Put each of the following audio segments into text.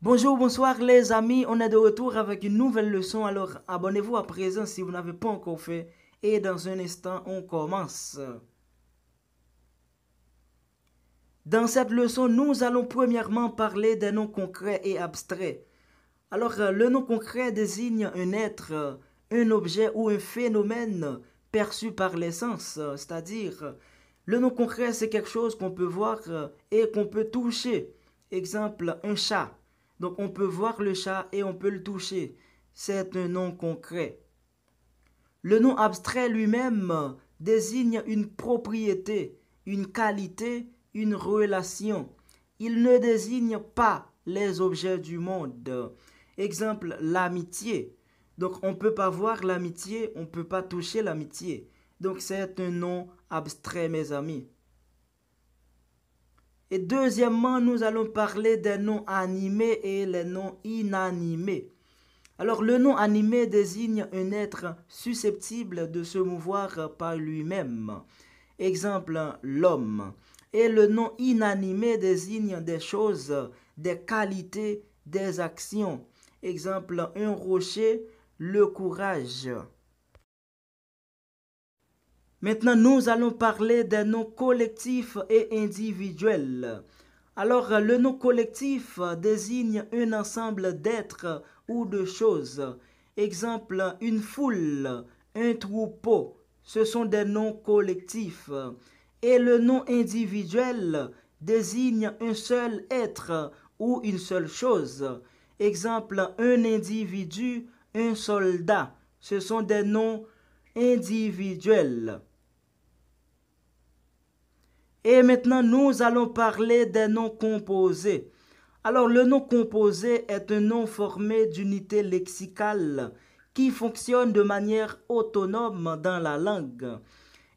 Bonjour, bonsoir les amis, on est de retour avec une nouvelle leçon, alors abonnez-vous à présent si vous n'avez pas encore fait et dans un instant on commence. Dans cette leçon, nous allons premièrement parler des noms concrets et abstraits. Alors le nom concret désigne un être, un objet ou un phénomène perçu par les sens, c'est-à-dire le nom concret c'est quelque chose qu'on peut voir et qu'on peut toucher. Exemple, un chat. Donc on peut voir le chat et on peut le toucher. C'est un nom concret. Le nom abstrait lui-même désigne une propriété, une qualité, une relation. Il ne désigne pas les objets du monde. Exemple, l'amitié. Donc on ne peut pas voir l'amitié, on ne peut pas toucher l'amitié. Donc c'est un nom abstrait, mes amis. Et deuxièmement, nous allons parler des noms animés et les noms inanimés. Alors, le nom animé désigne un être susceptible de se mouvoir par lui-même. Exemple, l'homme. Et le nom inanimé désigne des choses, des qualités, des actions. Exemple, un rocher, le courage. Maintenant, nous allons parler des noms collectifs et individuels. Alors, le nom collectif désigne un ensemble d'êtres ou de choses. Exemple, une foule, un troupeau. Ce sont des noms collectifs. Et le nom individuel désigne un seul être ou une seule chose. Exemple, un individu, un soldat. Ce sont des noms individuels. Et maintenant, nous allons parler des noms composés. Alors, le nom composé est un nom formé d'unités lexicales qui fonctionnent de manière autonome dans la langue.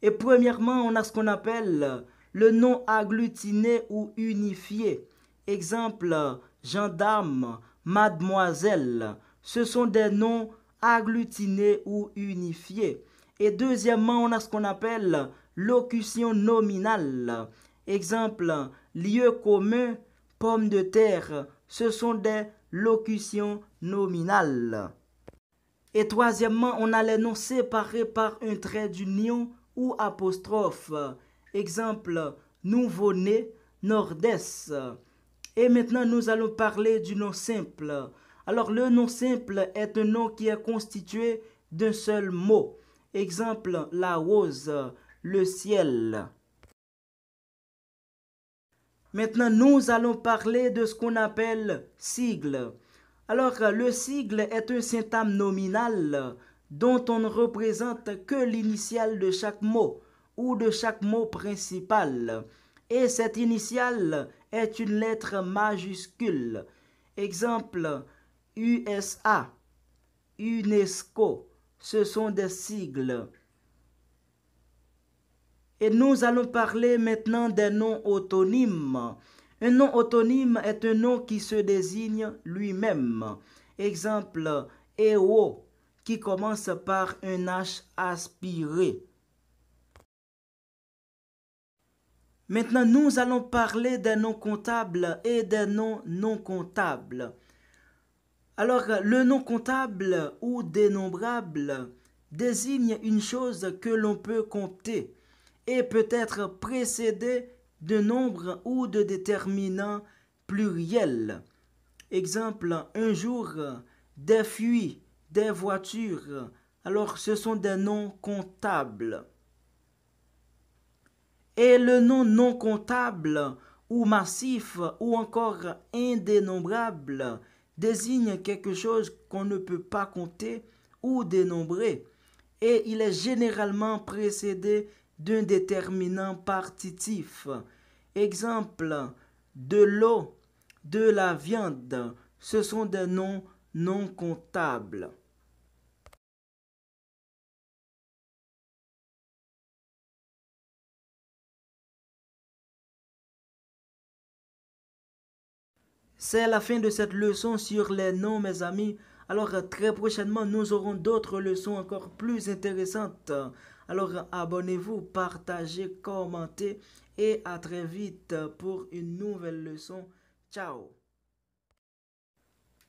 Et premièrement, on a ce qu'on appelle le nom agglutiné ou unifié. Exemple, gendarme, mademoiselle. Ce sont des noms agglutinés ou unifiés. Et deuxièmement, on a ce qu'on appelle locution nominale. Exemple, lieu commun, pomme de terre. Ce sont des locutions nominales. Et troisièmement, on a les noms séparés par un trait d'union ou apostrophe. Exemple, nouveau-né, nord-est. Et maintenant, nous allons parler du nom simple. Alors, le nom simple est un nom qui est constitué d'un seul mot. Exemple, la rose, le ciel. Maintenant, nous allons parler de ce qu'on appelle sigle. Alors, le sigle est un syntagme nominal dont on ne représente que l'initiale de chaque mot ou de chaque mot principal. Et cette initiale est une lettre majuscule. Exemple, USA, UNESCO. Ce sont des sigles. Et nous allons parler maintenant des noms autonymes. Un nom autonyme est un nom qui se désigne lui-même. Exemple, Eo, qui commence par un H aspiré. Maintenant, nous allons parler des noms comptables et des noms non comptables. Alors, le nom comptable ou dénombrable désigne une chose que l'on peut compter et peut être précédé de nombres ou de déterminants pluriels. Exemple, un jour, des fuites, des voitures. Alors, ce sont des noms comptables. Et le nom non comptable ou massif ou encore indénombrable désigne quelque chose qu'on ne peut pas compter ou dénombrer. Et il est généralement précédé d'un déterminant partitif. Exemple, de l'eau, de la viande, ce sont des noms non comptables. C'est la fin de cette leçon sur les noms, mes amis. Alors, très prochainement, nous aurons d'autres leçons encore plus intéressantes. Alors, abonnez-vous, partagez, commentez et à très vite pour une nouvelle leçon. Ciao!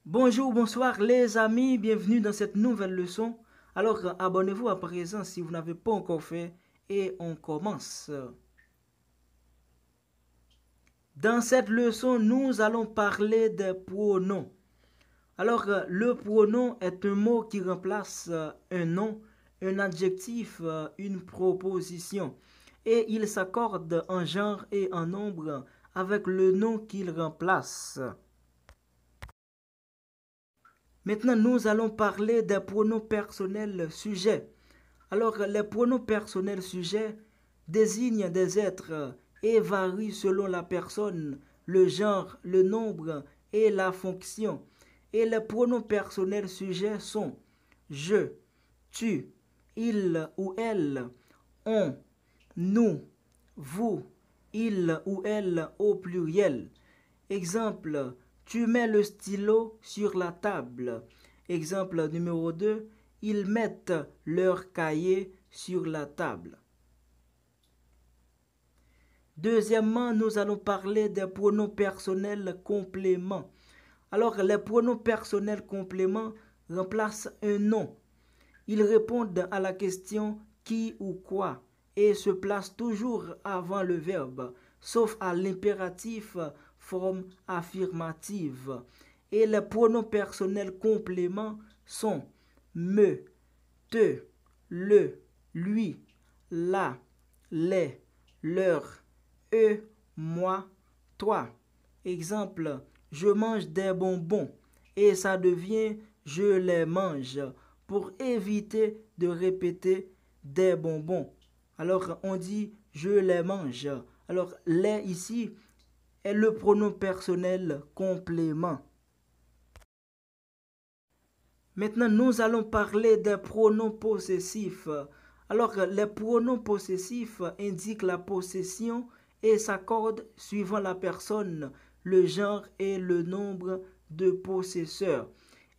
Bonjour, bonsoir les amis, bienvenue dans cette nouvelle leçon. Alors abonnez-vous à présent si vous n'avez pas encore fait et on commence. Dans cette leçon, nous allons parler des pronoms. Alors le pronom est un mot qui remplace un nom, un adjectif, une proposition. Et il s'accorde en genre et en nombre avec le nom qu'il remplace. Maintenant, nous allons parler des pronoms personnels sujets. Alors, les pronoms personnels sujets désignent des êtres et varient selon la personne, le genre, le nombre et la fonction. Et les pronoms personnels sujets sont je, tu, il ou elle, on, nous, vous, il ou elle au pluriel. Exemple, tu mets le stylo sur la table. Exemple numéro 2, ils mettent leur cahier sur la table. Deuxièmement, nous allons parler des pronoms personnels compléments. Alors, les pronoms personnels compléments remplacent un nom. Ils répondent à la question qui ou quoi et se placent toujours avant le verbe, sauf à l'impératif forme affirmative. Et les pronoms personnels compléments sont me, te, le, lui, la, les, leur, eux, moi, toi. Exemple, je mange des bonbons et ça devient je les mange pour éviter de répéter des bonbons. Alors on dit je les mange. Alors les ici est le pronom personnel complément. Maintenant, nous allons parler des pronoms possessifs. Alors, les pronoms possessifs indiquent la possession et s'accordent suivant la personne, le genre et le nombre de possesseurs.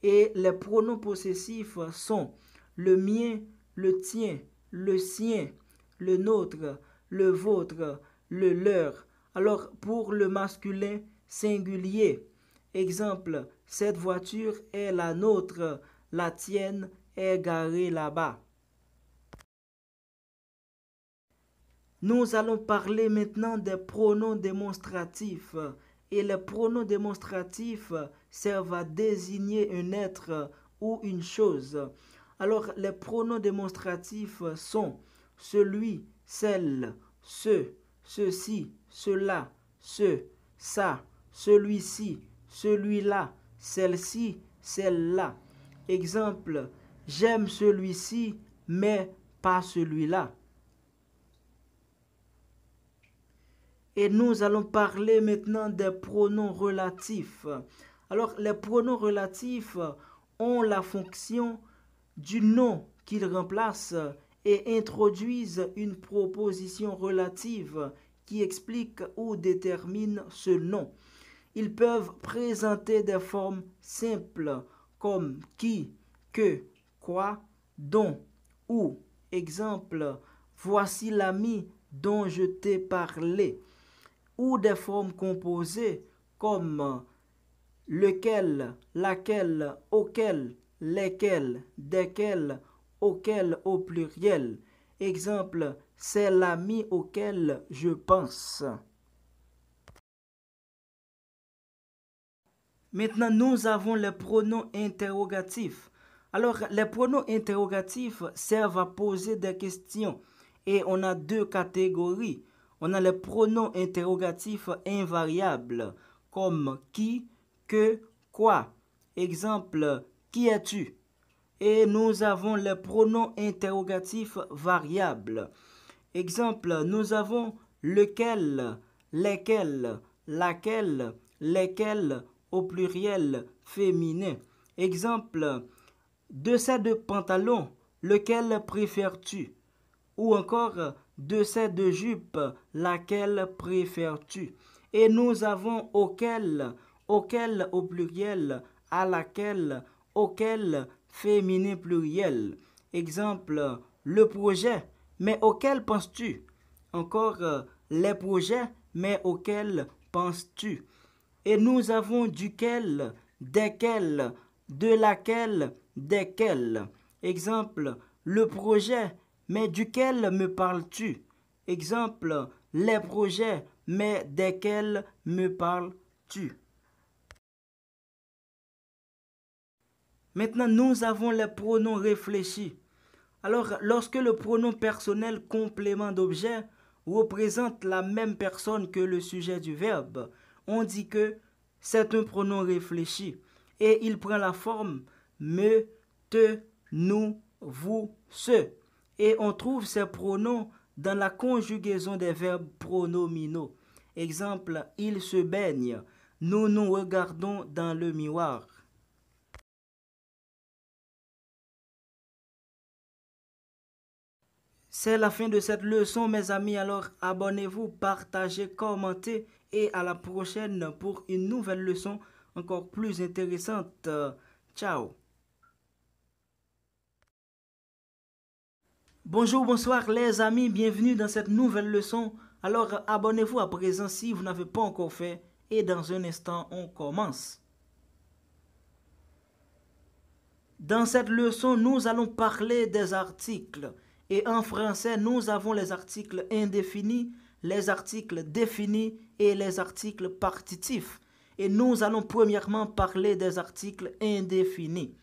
Et les pronoms possessifs sont le mien, le tien, le sien, le nôtre, le vôtre, le leur. Alors, pour le masculin singulier, exemple, cette voiture est la nôtre, la tienne est garée là-bas. Nous allons parler maintenant des pronoms démonstratifs. Et les pronoms démonstratifs servent à désigner un être ou une chose. Alors, les pronoms démonstratifs sont celui, celle, ce, ceci, cela, ce, ça, celui-ci, celui-là, celle-ci, celle-là. Exemple, j'aime celui-ci, mais pas celui-là. Et nous allons parler maintenant des pronoms relatifs. Alors, les pronoms relatifs ont la fonction du nom qu'ils remplacent et introduisent une proposition relative qui explique ou détermine ce nom. Ils peuvent présenter des formes simples comme qui, que, quoi, dont, où. Exemple, voici l'ami dont je t'ai parlé. Ou des formes composées comme lequel, laquelle, auquel, lesquels, desquels, auquel au pluriel. Exemple, c'est l'ami auquel je pense. Maintenant, nous avons les pronoms interrogatifs. Alors, les pronoms interrogatifs servent à poser des questions et on a deux catégories. On a les pronoms interrogatifs invariables comme qui, que, quoi. Exemple, qui es-tu? Et nous avons les pronoms interrogatifs variables. Exemple, nous avons lequel, lesquels, laquelle, lesquels au pluriel féminin. Exemple, de ces deux pantalons, lequel préfères-tu? Ou encore, de ces deux jupes, laquelle préfères-tu? Et nous avons auquel au pluriel, à laquelle, auquel féminin pluriel. Exemple, le projet, mais auquel penses-tu? Encore, les projets, mais auquel penses-tu? Et nous avons duquel, desquels, de laquelle, desquels. Exemple, le projet, mais duquel me parles-tu? Exemple, les projets, mais desquels me parles-tu? Maintenant, nous avons les pronoms réfléchis. Alors, lorsque le pronom personnel complément d'objet représente la même personne que le sujet du verbe, on dit que c'est un pronom réfléchi et il prend la forme me, te, nous, vous, ce. Et on trouve ces pronoms dans la conjugaison des verbes pronominaux. Exemple, il se baigne. Nous nous regardons dans le miroir. C'est la fin de cette leçon, mes amis. Alors, abonnez-vous, partagez, commentez et à la prochaine pour une nouvelle leçon encore plus intéressante. Ciao. Bonjour, bonsoir les amis, bienvenue dans cette nouvelle leçon. Alors, abonnez-vous à présent si vous n'avez pas encore fait et dans un instant, on commence. Dans cette leçon, nous allons parler des articles. Et en français, nous avons les articles indéfinis, les articles définis et les articles partitifs. Et nous allons premièrement parler des articles indéfinis.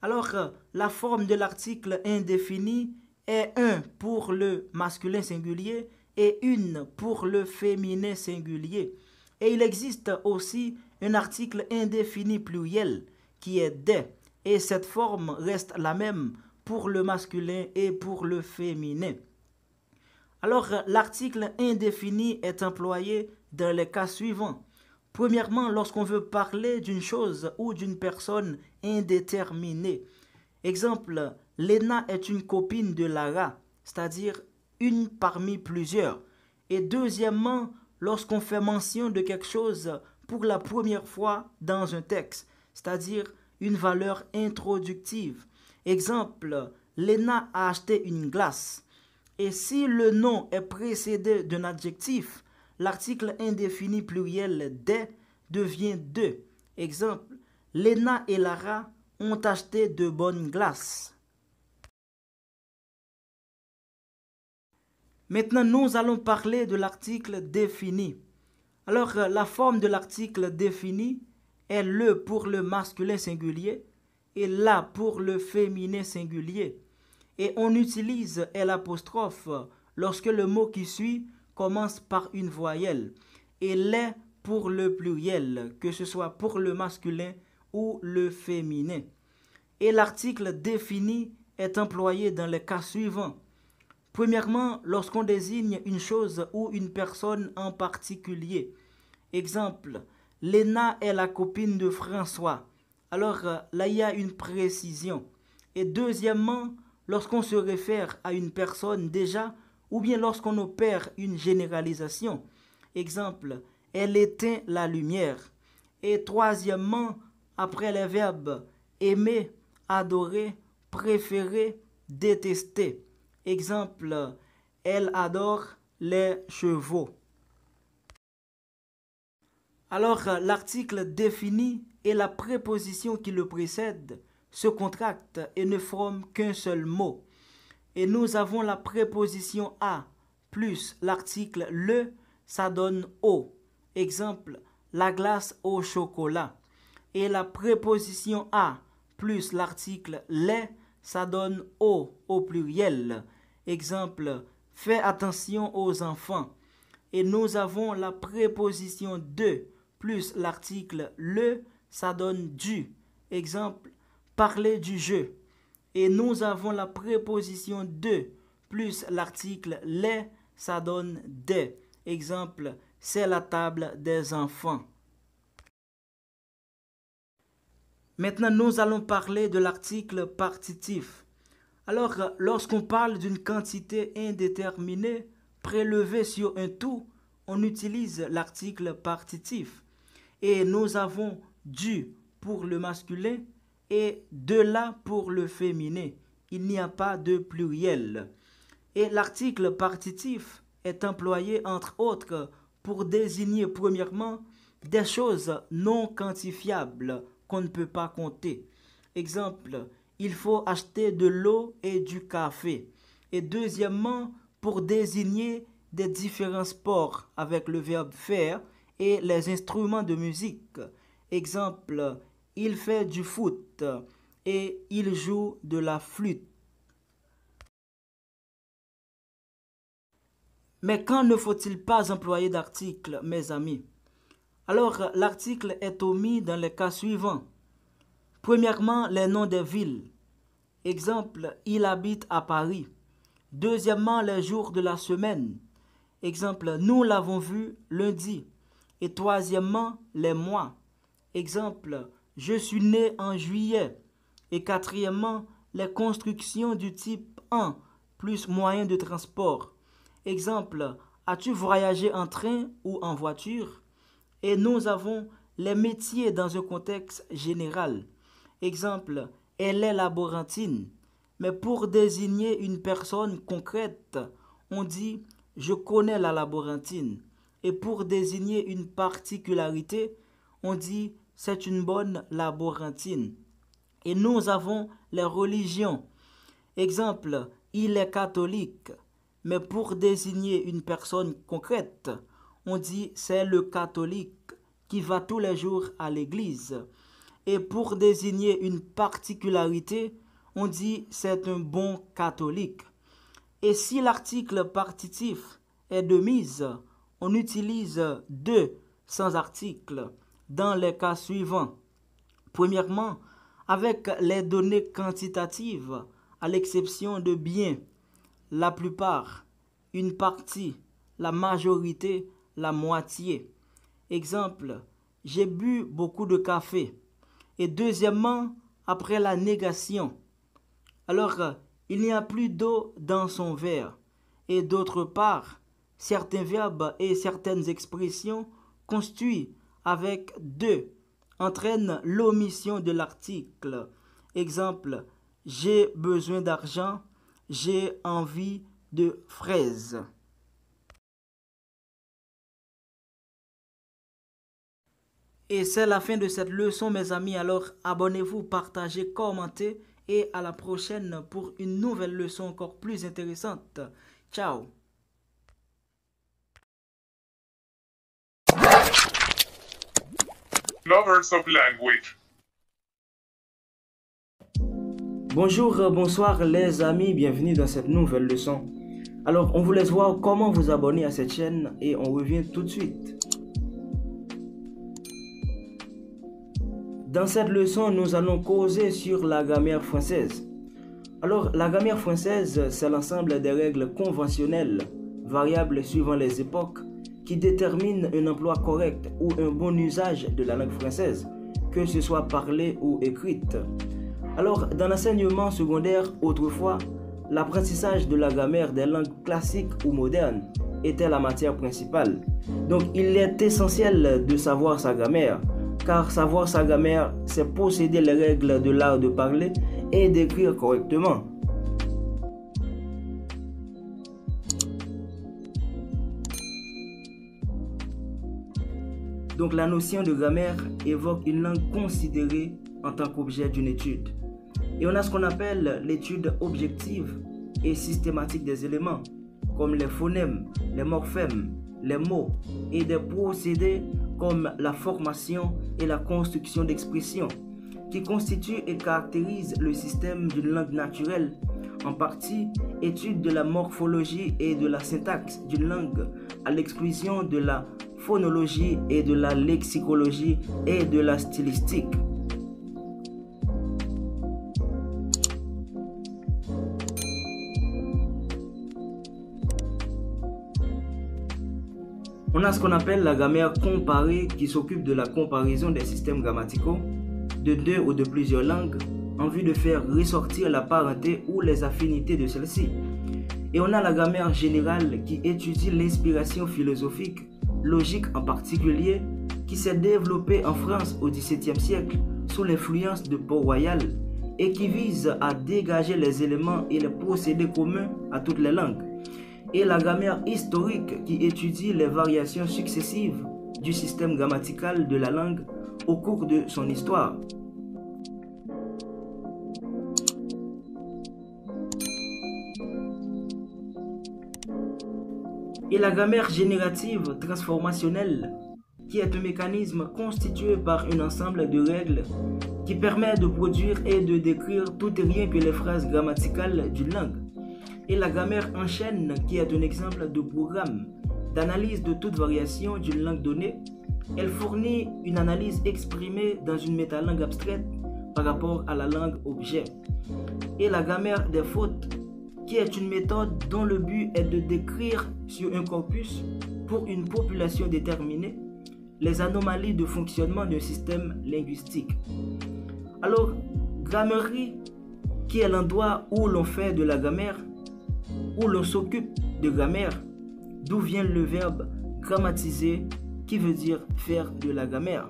Alors, la forme de l'article indéfini est un pour le masculin singulier et une pour le féminin singulier. Et il existe aussi un article indéfini pluriel qui est des. Et cette forme reste la même pour le masculin et pour le féminin. Alors, l'article indéfini est employé dans les cas suivants. Premièrement, lorsqu'on veut parler d'une chose ou d'une personne indéterminée. Exemple, Léna est une copine de Lara, c'est-à-dire une parmi plusieurs. Et deuxièmement, lorsqu'on fait mention de quelque chose pour la première fois dans un texte, c'est-à-dire une valeur introductive. Exemple, Léna a acheté une glace. Et si le nom est précédé d'un adjectif, l'article indéfini pluriel des devient de. Exemple, Léna et Lara ont acheté de bonnes glaces. Maintenant, nous allons parler de l'article défini. Alors, la forme de l'article défini est le pour le masculin singulier et la pour le féminin singulier. Et on utilise l'apostrophe lorsque le mot qui suit commence par une voyelle. Et les pour le pluriel, que ce soit pour le masculin ou le féminin. Et l'article défini est employé dans les cas suivants. Premièrement, lorsqu'on désigne une chose ou une personne en particulier. Exemple, Léna est la copine de François. Alors là, il y a une précision. Et deuxièmement, lorsqu'on se réfère à une personne déjà ou bien lorsqu'on opère une généralisation. Exemple, elle éteint la lumière. Et troisièmement, après les verbes aimer, adorer, préférer, détester. Exemple, elle adore les chevaux. Alors, l'article défini et la préposition qui le précède se contractent et ne forment qu'un seul mot. Et nous avons la préposition à plus l'article le, ça donne au. Exemple, la glace au chocolat. Et la préposition à plus l'article les, ça donne au pluriel. Exemple, fais attention aux enfants. Et nous avons la préposition de plus l'article le, ça donne du. Exemple, parler du jeu. Et nous avons la préposition de plus l'article les, ça donne des. Exemple, c'est la table des enfants. Maintenant, nous allons parler de l'article partitif. Alors, lorsqu'on parle d'une quantité indéterminée prélevée sur un tout, on utilise l'article partitif. Et nous avons du pour le masculin et de la pour le féminin. Il n'y a pas de pluriel. Et l'article partitif est employé entre autres pour désigner premièrement des choses non quantifiables qu'on ne peut pas compter. Exemple, il faut acheter de l'eau et du café. Et deuxièmement, pour désigner des différents sports avec le verbe faire et les instruments de musique. Exemple, il fait du foot et il joue de la flûte. Mais quand ne faut-il pas employer d'article, mes amis? Alors, l'article est omis dans les cas suivants. Premièrement, les noms des villes. Exemple, il habite à Paris. Deuxièmement, les jours de la semaine. Exemple, nous l'avons vu lundi. Et troisièmement, les mois. Exemple, je suis né en juillet. Et quatrièmement, les constructions du type 1 plus moyen de transport. Exemple, as-tu voyagé en train ou en voiture? Et nous avons les métiers dans un contexte général. Exemple, elle est laborantine. Mais pour désigner une personne concrète, on dit je connais la laborantine. Et pour désigner une particularité, on dit c'est une bonne laborantine. Et nous avons les religions. Exemple, il est catholique. Mais pour désigner une personne concrète, on dit c'est le catholique qui va tous les jours à l'église. Et pour désigner une particularité, on dit c'est un bon catholique. Et si l'article partitif est de mise, on utilise de sans article dans les cas suivants. Premièrement, avec les données quantitatives, à l'exception de bien, la plupart, une partie, la majorité, la moitié. Exemple, j'ai bu beaucoup de café. Et deuxièmement, après la négation. Alors, il n'y a plus d'eau dans son verre. Et d'autre part, certains verbes et certaines expressions construits avec de entraînent l'omission de l'article. Exemple, j'ai besoin d'argent, j'ai envie de fraises. Et c'est la fin de cette leçon, mes amis. Alors, abonnez-vous, partagez, commentez et à la prochaine pour une nouvelle leçon encore plus intéressante. Ciao! Lovers of language. Bonjour, bonsoir les amis, bienvenue dans cette nouvelle leçon. Alors, on vous laisse voir comment vous abonner à cette chaîne et on revient tout de suite. Dans cette leçon, nous allons causer sur la grammaire française. Alors, la grammaire française, c'est l'ensemble des règles conventionnelles, variables suivant les époques, qui déterminent un emploi correct ou un bon usage de la langue française, que ce soit parlée ou écrite. Alors, dans l'enseignement secondaire, autrefois, l'apprentissage de la grammaire des langues classiques ou modernes était la matière principale. Donc, il est essentiel de savoir sa grammaire, car savoir sa grammaire, c'est posséder les règles de l'art de parler et d'écrire correctement. Donc, la notion de grammaire évoque une langue considérée en tant qu'objet d'une étude. Et on a ce qu'on appelle l'étude objective et systématique des éléments, comme les phonèmes, les morphèmes, les mots et des procédés comme la formation et la construction d'expressions, qui constituent et caractérisent le système d'une langue naturelle, en partie étude de la morphologie et de la syntaxe d'une langue, à l'exclusion de la phonologie et de la lexicologie et de la stylistique. On a ce qu'on appelle la grammaire comparée qui s'occupe de la comparaison des systèmes grammaticaux de deux ou de plusieurs langues en vue de faire ressortir la parenté ou les affinités de celles-ci. Et on a la grammaire générale qui étudie l'inspiration philosophique, logique en particulier, qui s'est développée en France au XVIIe siècle sous l'influence de Port-Royal et qui vise à dégager les éléments et les procédés communs à toutes les langues. Et la grammaire historique qui étudie les variations successives du système grammatical de la langue au cours de son histoire. Et la grammaire générative transformationnelle, qui est un mécanisme constitué par un ensemble de règles qui permet de produire et de décrire tout et rien que les phrases grammaticales d'une langue. Et la grammaire en chaîne, qui est un exemple de programme d'analyse de toute variation d'une langue donnée. Elle fournit une analyse exprimée dans une métalangue abstraite par rapport à la langue objet. Et la grammaire des fautes, qui est une méthode dont le but est de décrire sur un corpus pour une population déterminée les anomalies de fonctionnement d'un système linguistique. Alors, grammaire, qui est l'endroit où l'on fait de la grammaire, où l'on s'occupe de grammaire, d'où vient le verbe grammatiser, qui veut dire faire de la grammaire.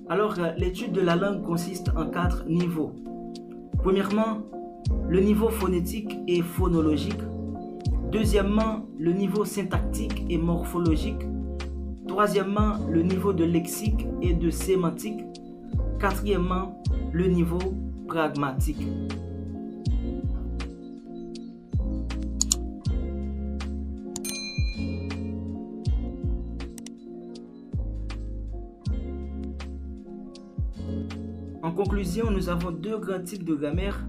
Alors, l'étude de la langue consiste en 4 niveaux. Premièrement, le niveau phonétique et phonologique. Deuxièmement, le niveau syntactique et morphologique. Troisièmement, le niveau de lexique et de sémantique. Quatrièmement, le niveau pragmatique. En conclusion, nous avons 2 grands types de grammaire.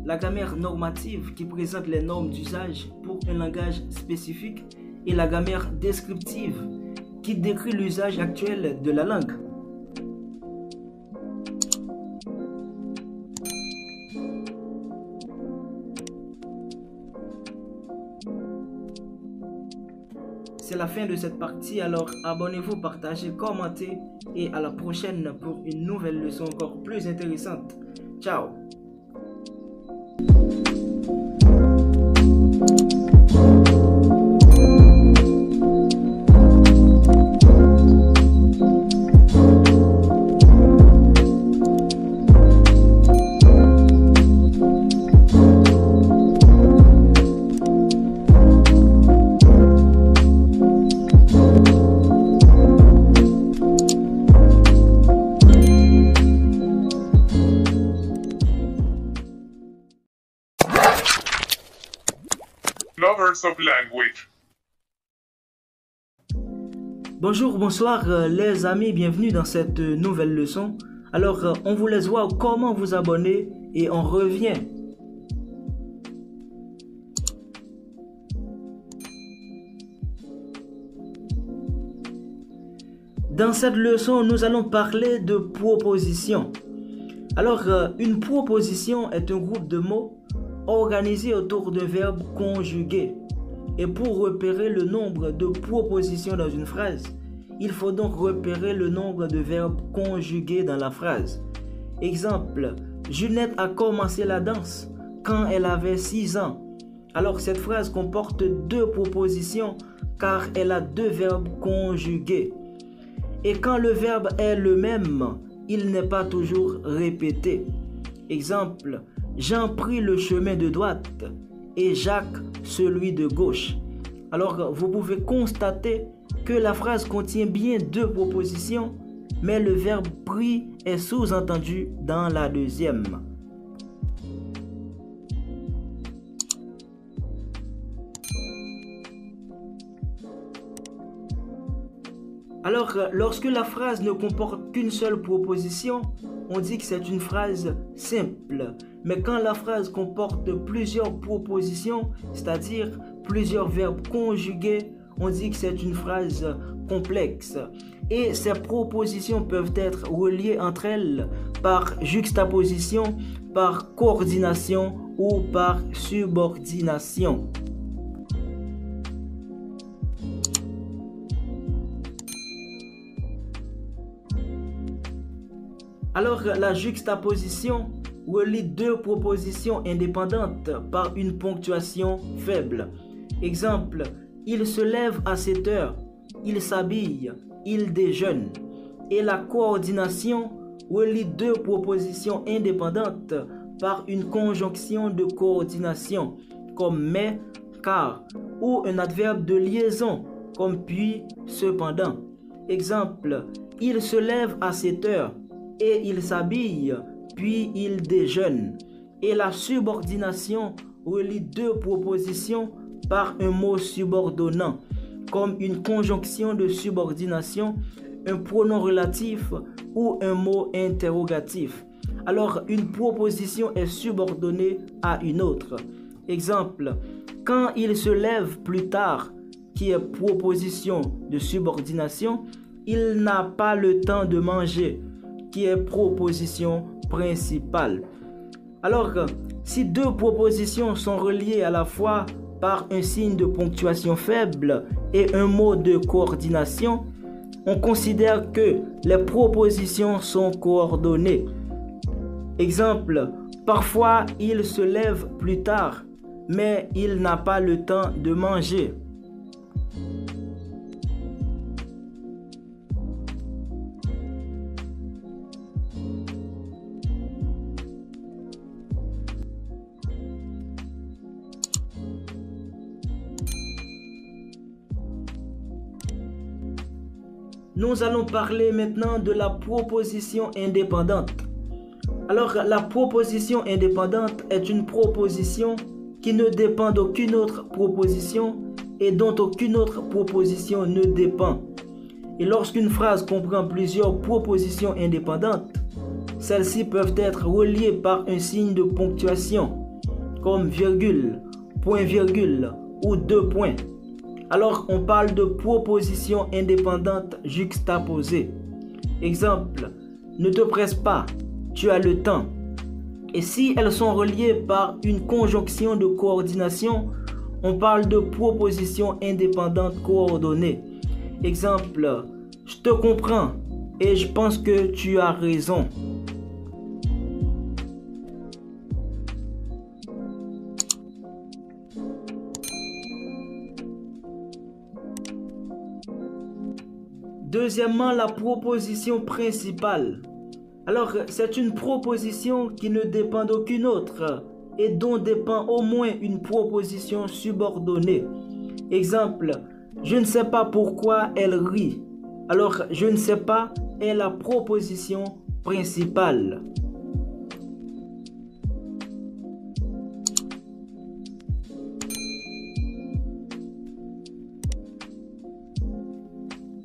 La grammaire normative qui présente les normes d'usage pour un langage spécifique et la grammaire descriptive qui décrit l'usage actuel de la langue. C'est la fin de cette partie, alors abonnez-vous, partagez, commentez et à la prochaine pour une nouvelle leçon encore plus intéressante. Ciao! Lovers of language. Bonjour, bonsoir les amis, bienvenue dans cette nouvelle leçon. Alors, on vous laisse voir comment vous abonner et on revient. Dans cette leçon, nous allons parler de propositions. Alors, une proposition est un groupe de mots organisé autour d'un verbe conjugué. Et pour repérer le nombre de propositions dans une phrase, il faut donc repérer le nombre de verbes conjugués dans la phrase. Exemple, Junette a commencé la danse quand elle avait 6 ans. Alors cette phrase comporte 2 propositions car elle a 2 verbes conjugués. Et quand le verbe est le même, il n'est pas toujours répété. Exemple, Jean prit le chemin de droite et Jacques celui de gauche. Alors vous pouvez constater que la phrase contient bien 2 propositions, mais le verbe prit est sous-entendu dans la deuxième. Alors, lorsque la phrase ne comporte qu'une seule proposition, on dit que c'est une phrase simple. Mais quand la phrase comporte plusieurs propositions, c'est-à-dire plusieurs verbes conjugués, on dit que c'est une phrase complexe. Et ces propositions peuvent être reliées entre elles par juxtaposition, par coordination ou par subordination. Alors, la juxtaposition relie 2 propositions indépendantes par une ponctuation faible. Exemple, il se lève à 7 heures, il s'habille, il déjeune. Et la coordination relie 2 propositions indépendantes par une conjonction de coordination, comme mais, car, ou un adverbe de liaison, comme puis, cependant. Exemple, il se lève à 7 heures et il s'habille, puis il déjeune. Et la subordination relie deux propositions par un mot subordonnant, comme une conjonction de subordination, un pronom relatif ou un mot interrogatif. Alors, une proposition est subordonnée à une autre. Exemple, quand il se lève plus tard, qui est proposition de subordination, il n'a pas le temps de manger, qui est proposition principale. Alors, si deux propositions sont reliées à la fois par un signe de ponctuation faible et un mot de coordination, on considère que les propositions sont coordonnées. Exemple, parfois il se lève plus tard, mais il n'a pas le temps de manger. Nous allons parler maintenant de la proposition indépendante. Alors, la proposition indépendante est une proposition qui ne dépend d'aucune autre proposition et dont aucune autre proposition ne dépend. Et lorsqu'une phrase comprend plusieurs propositions indépendantes, celles-ci peuvent être reliées par un signe de ponctuation, comme virgule, point-virgule ou deux points. Alors, on parle de propositions indépendantes juxtaposées. Exemple, ne te presse pas, tu as le temps. Et si elles sont reliées par une conjonction de coordination, on parle de propositions indépendantes coordonnées. Exemple, je te comprends et je pense que tu as raison. Deuxièmement, la proposition principale. Alors, c'est une proposition qui ne dépend d'aucune autre et dont dépend au moins une proposition subordonnée. Exemple, je ne sais pas pourquoi elle rit. Alors, je ne sais pas est la proposition principale.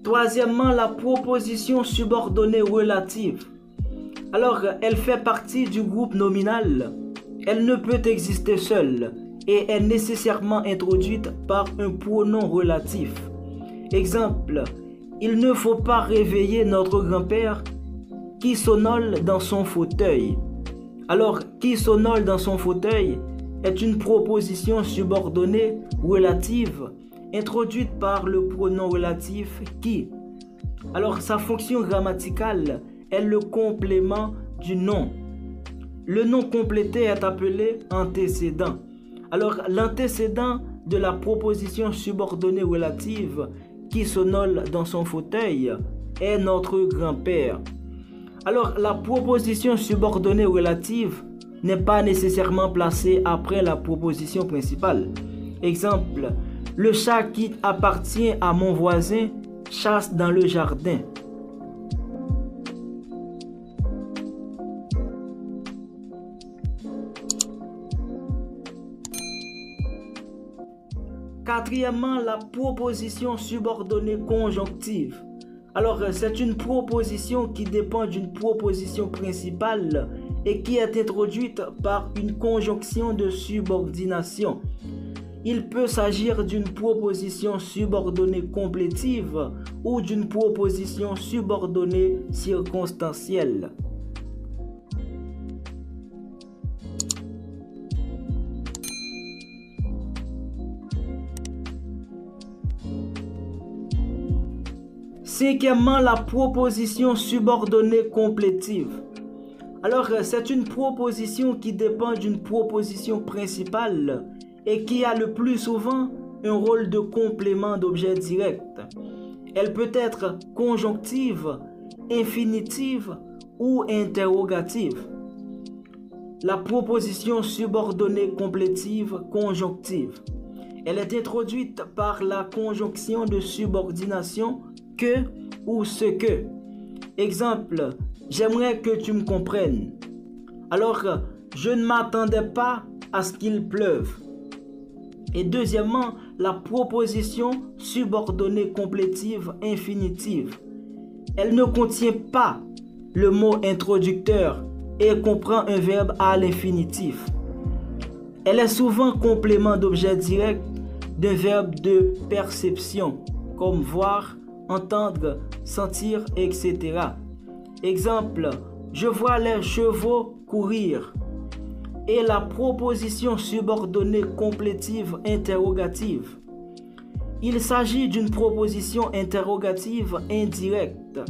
Troisièmement, la proposition subordonnée relative. Alors, elle fait partie du groupe nominal. Elle ne peut exister seule et est nécessairement introduite par un pronom relatif. Exemple, il ne faut pas réveiller notre grand-père qui somnole dans son fauteuil. Alors, qui somnole dans son fauteuil est une proposition subordonnée relative introduite par le pronom relatif qui. Alors, sa fonction grammaticale est le complément du nom. Le nom complété est appelé antécédent. Alors, l'antécédent de la proposition subordonnée relative qui somnole dans son fauteuil est notre grand-père. Alors, la proposition subordonnée relative n'est pas nécessairement placée après la proposition principale. Exemple, le chat qui appartient à mon voisin chasse dans le jardin. Quatrièmement, la proposition subordonnée conjonctive. Alors, c'est une proposition qui dépend d'une proposition principale et qui est introduite par une conjonction de subordination. Il peut s'agir d'une proposition subordonnée complétive ou d'une proposition subordonnée circonstancielle. Cinquièmement, la proposition subordonnée complétive. Alors, c'est une proposition qui dépend d'une proposition principale et qui a le plus souvent un rôle de complément d'objet direct. Elle peut être conjonctive, infinitive ou interrogative. la proposition subordonnée complétive conjonctive. Elle est introduite par la conjonction de subordination que ou ce que. Exemple, j'aimerais que tu me comprennes. Alors, je ne m'attendais pas à ce qu'il pleuve. Et deuxièmement, la proposition subordonnée complétive infinitive. Elle ne contient pas le mot introducteur et comprend un verbe à l'infinitif. Elle est souvent complément d'objet direct d'un verbe de perception, comme voir, entendre, sentir, etc. Exemple, je vois les chevaux courir. Et la proposition subordonnée complétive interrogative. Il s'agit d'une proposition interrogative indirecte.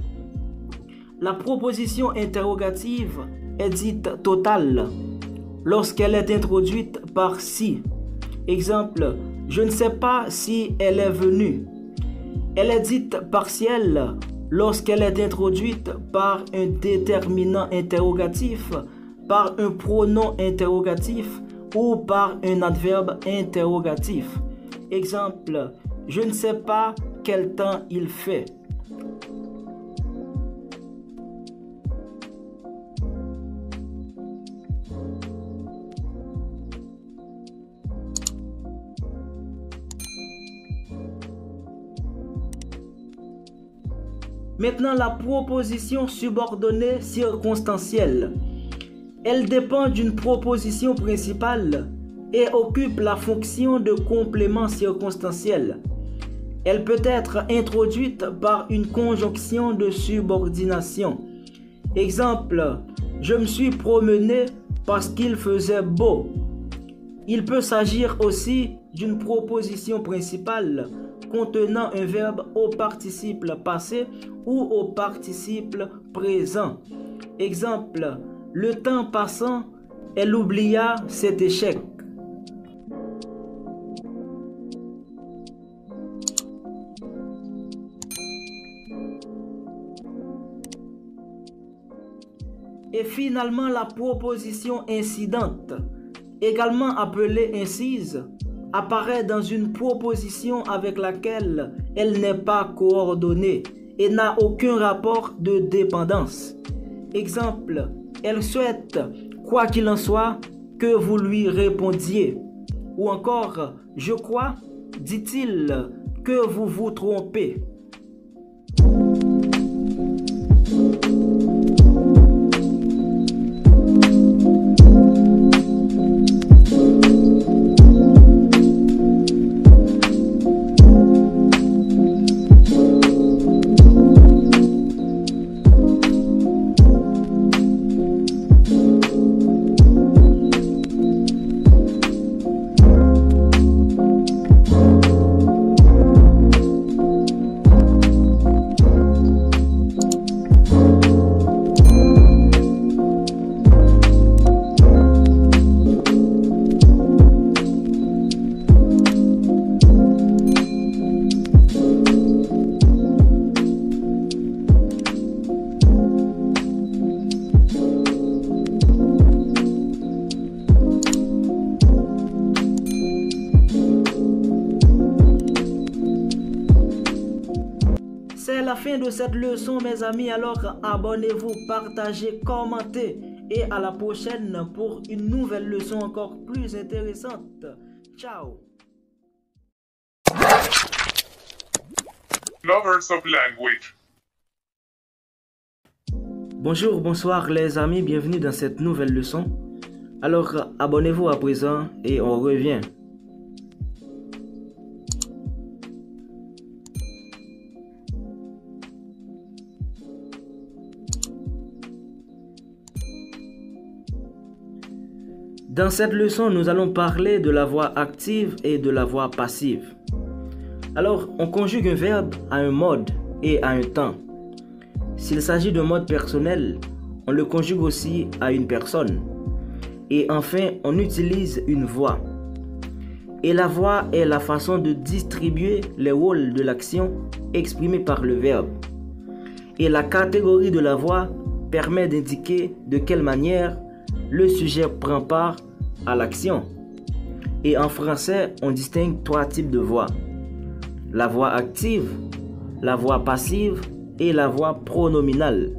La proposition interrogative est dite totale lorsqu'elle est introduite par si. Exemple, je ne sais pas si elle est venue. Elle est dite partielle lorsqu'elle est introduite par un déterminant interrogatif, par un pronom interrogatif ou par un adverbe interrogatif. Exemple, je ne sais pas quel temps il fait. Maintenant, la proposition subordonnée circonstancielle. Elle dépend d'une proposition principale et occupe la fonction de complément circonstanciel. Elle peut être introduite par une conjonction de subordination. Exemple, je me suis promené parce qu'il faisait beau. Il peut s'agir aussi d'une proposition principale contenant un verbe au participe passé ou au participe présent. Exemple, le temps passant, elle oublia cet échec. Et finalement, la proposition incidente, également appelée incise, apparaît dans une proposition avec laquelle elle n'est pas coordonnée et n'a aucun rapport de dépendance. Exemple, elle souhaite, quoi qu'il en soit, que vous lui répondiez. Ou encore, je crois, dit-il, que vous vous trompez. C'est la fin de cette leçon, mes amis. Alors abonnez-vous, partagez, commentez et à la prochaine pour une nouvelle leçon encore plus intéressante. Ciao. Lovers of language. Bonjour, bonsoir les amis, bienvenue dans cette nouvelle leçon. Alors abonnez-vous à présent et on revient. Dans cette leçon, nous allons parler de la voix active et de la voix passive. Alors, on conjugue un verbe à un mode et à un temps. S'il s'agit d'un mode personnel, on le conjugue aussi à une personne. Et enfin, on utilise une voix. Et la voix est la façon de distribuer les rôles de l'action exprimée par le verbe. Et la catégorie de la voix permet d'indiquer de quelle manière le sujet prend part à l'action. Et en français, on distingue 3 types de voix. La voix active, la voix passive et la voix pronominale.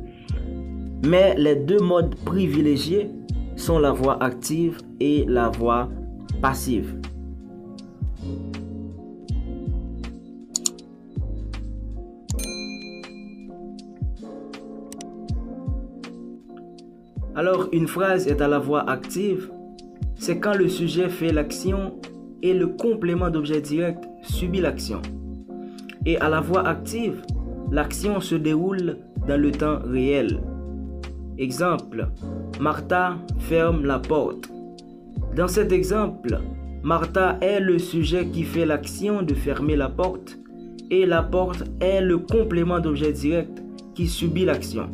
Mais les 2 modes privilégiés sont la voix active et la voix passive. Alors, une phrase est à la voix active, c'est quand le sujet fait l'action et le complément d'objet direct subit l'action. Et à la voix active, l'action se déroule dans le temps réel. Exemple, Martha ferme la porte. Dans cet exemple, Martha est le sujet qui fait l'action de fermer la porte et la porte est le complément d'objet direct qui subit l'action.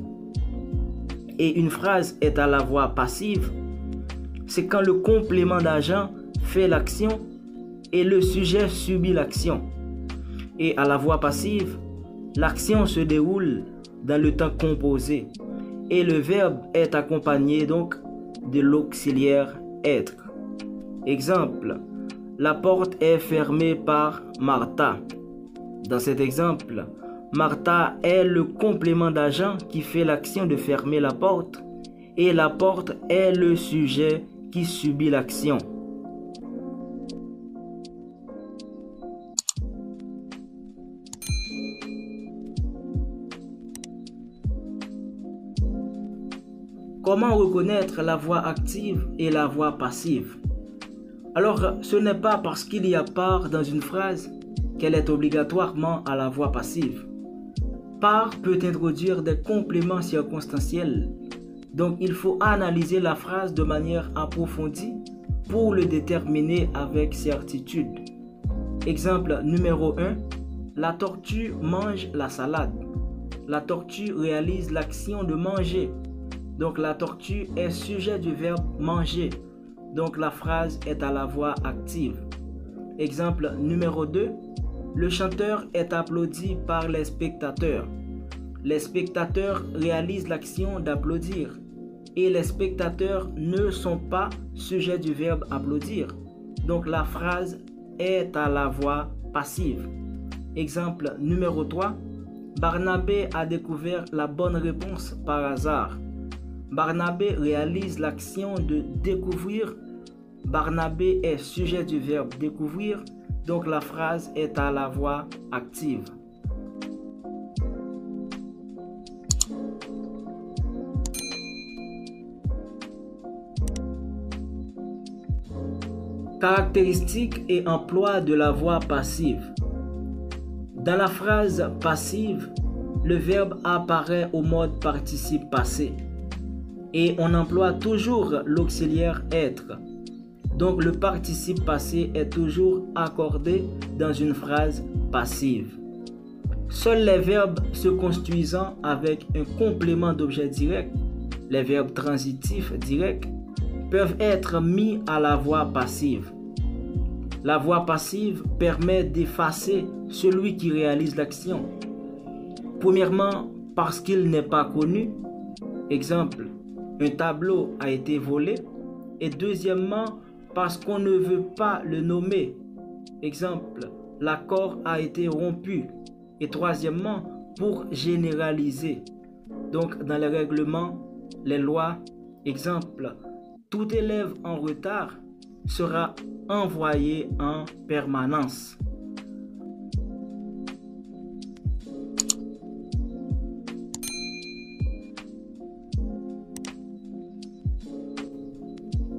Et une phrase est à la voix passive, c'est quand le complément d'agent fait l'action et le sujet subit l'action. Et à la voix passive, l'action se déroule dans le temps composé et le verbe est accompagné donc de l'auxiliaire être. Exemple, la porte est fermée par Martha. Dans cet exemple, Martha est le complément d'agent qui fait l'action de fermer la porte et la porte est le sujet qui subit l'action. Comment reconnaître la voix active et la voix passive? Alors, ce n'est pas parce qu'il y a part dans une phrase qu'elle est obligatoirement à la voix passive. Par peut introduire des compléments circonstanciels. Donc, il faut analyser la phrase de manière approfondie pour le déterminer avec certitude. Exemple numéro 1. La tortue mange la salade. La tortue réalise l'action de manger. Donc, la tortue est sujet du verbe manger. Donc, la phrase est à la voix active. Exemple numéro 2. Le chanteur est applaudi par les spectateurs. Les spectateurs réalisent l'action d'applaudir et les spectateurs ne sont pas sujets du verbe applaudir. Donc la phrase est à la voix passive. Exemple numéro 3. Barnabé a découvert la bonne réponse par hasard. Barnabé réalise l'action de découvrir. Barnabé est sujet du verbe découvrir. Donc la phrase est à la voix active. Caractéristiques et emploi de la voix passive. Dans la phrase passive, le verbe apparaît au mode participe passé et on emploie toujours l'auxiliaire être. Donc le participe passé est toujours accordé dans une phrase passive. Seuls les verbes se construisant avec un complément d'objet direct, les verbes transitifs directs, peuvent être mis à la voix passive. La voix passive permet d'effacer celui qui réalise l'action. Premièrement, parce qu'il n'est pas connu. Exemple, un tableau a été volé. Et deuxièmement, parce qu'on ne veut pas le nommer. Exemple, l'accord a été rompu. Et troisièmement, pour généraliser. Donc, dans les règlements, les lois, exemple, tout élève en retard sera envoyé en permanence.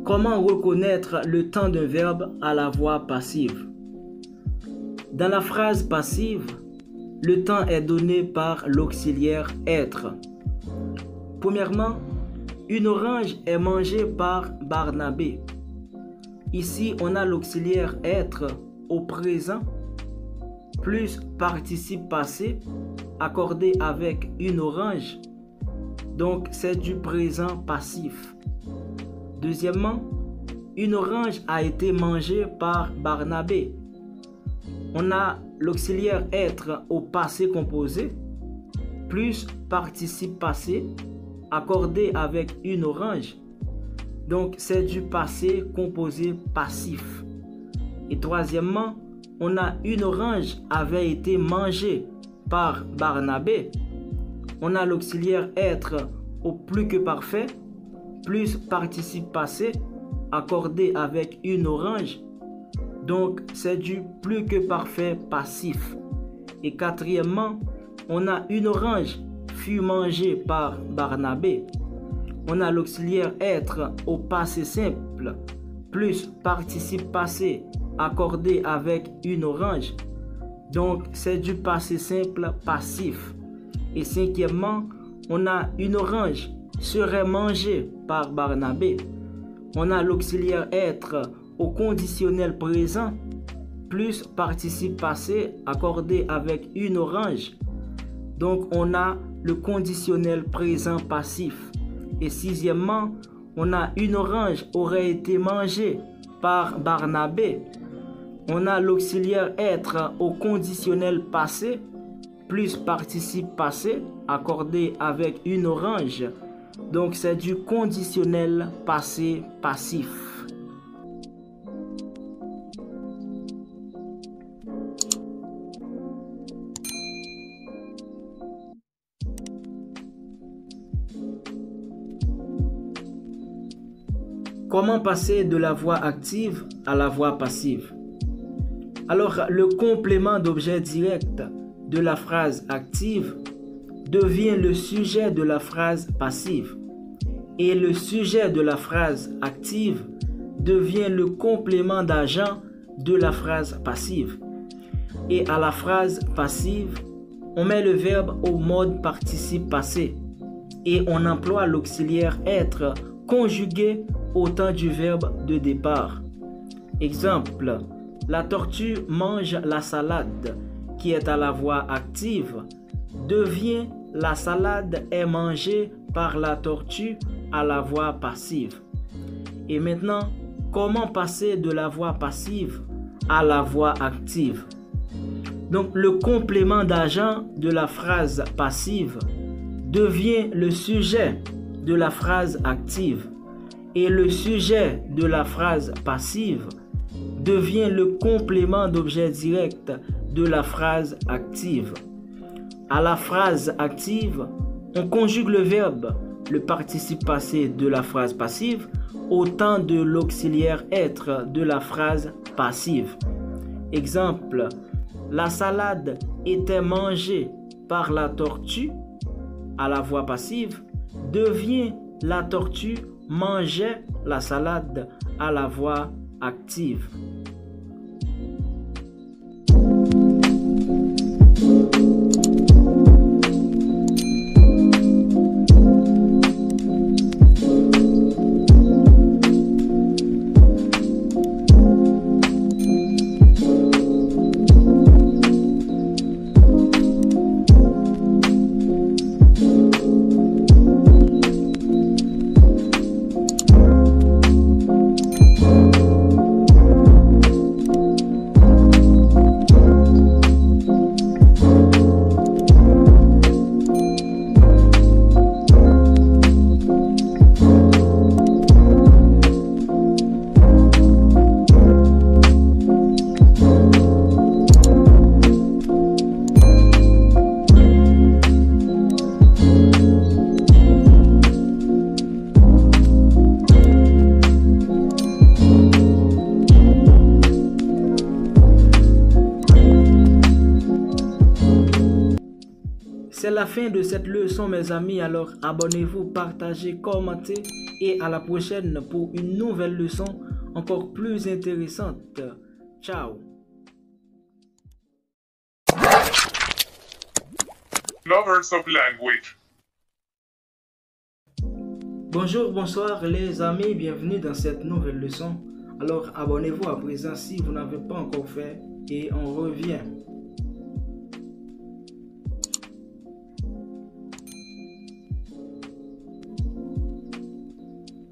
Comment reconnaître le temps d'un verbe à la voix passive? Dans la phrase passive, le temps est donné par l'auxiliaire être. Premièrement, une orange est mangée par Barnabé. Ici, on a l'auxiliaire être au présent plus participe passé accordé avec une orange. Donc, c'est du présent passif. Deuxièmement, une orange a été mangée par Barnabé. On a l'auxiliaire être au passé composé plus participe passé accordé avec une orange. Donc, c'est du passé composé passif. Et troisièmement, on a une orange avait été mangée par Barnabé. On a l'auxiliaire être au plus que parfait, plus participe passé, accordé avec une orange. Donc, c'est du plus que parfait passif. Et quatrièmement, on a une orange fut mangée par Barnabé. On a l'auxiliaire être au passé simple, plus participe passé, accordé avec une orange. Donc, c'est du passé simple passif. Et cinquièmement, on a une orange serait mangée par Barnabé. On a l'auxiliaire être au conditionnel présent, plus participe passé, accordé avec une orange. Donc, on a le conditionnel présent passif. Et sixièmement, on a une orange aurait été mangée par Barnabé. On a l'auxiliaire être au conditionnel passé, plus participe passé, accordé avec une orange. Donc, c'est du conditionnel passé passif. Comment passer de la voix active à la voix passive? Alors, le complément d'objet direct de la phrase active devient le sujet de la phrase passive. Et le sujet de la phrase active devient le complément d'agent de la phrase passive. Et à la phrase passive, on met le verbe au mode participe passé. Et on emploie l'auxiliaire être conjugué au temps du verbe de départ. Exemple, la tortue mange la salade, qui est à la voix active, devient la salade est mangée par la tortue à la voix passive. Et maintenant, comment passer de la voix passive à la voix active? Donc, le complément d'agent de la phrase passive devient le sujet de la phrase active. Et le sujet de la phrase passive devient le complément d'objet direct de la phrase active. À la phrase active, on conjugue le verbe, le participe passé de la phrase passive, au temps de l'auxiliaire être de la phrase passive. Exemple, la salade était mangée par la tortue, à la voix passive, devient la tortue mangeait la salade à la voix active. C'est la fin de cette leçon, mes amis. Alors, abonnez-vous, partagez, commentez et à la prochaine pour une nouvelle leçon encore plus intéressante. Ciao. Lovers of language. Bonjour, bonsoir les amis, bienvenue dans cette nouvelle leçon. Alors, abonnez-vous à présent si vous n'avez pas encore fait et on revient.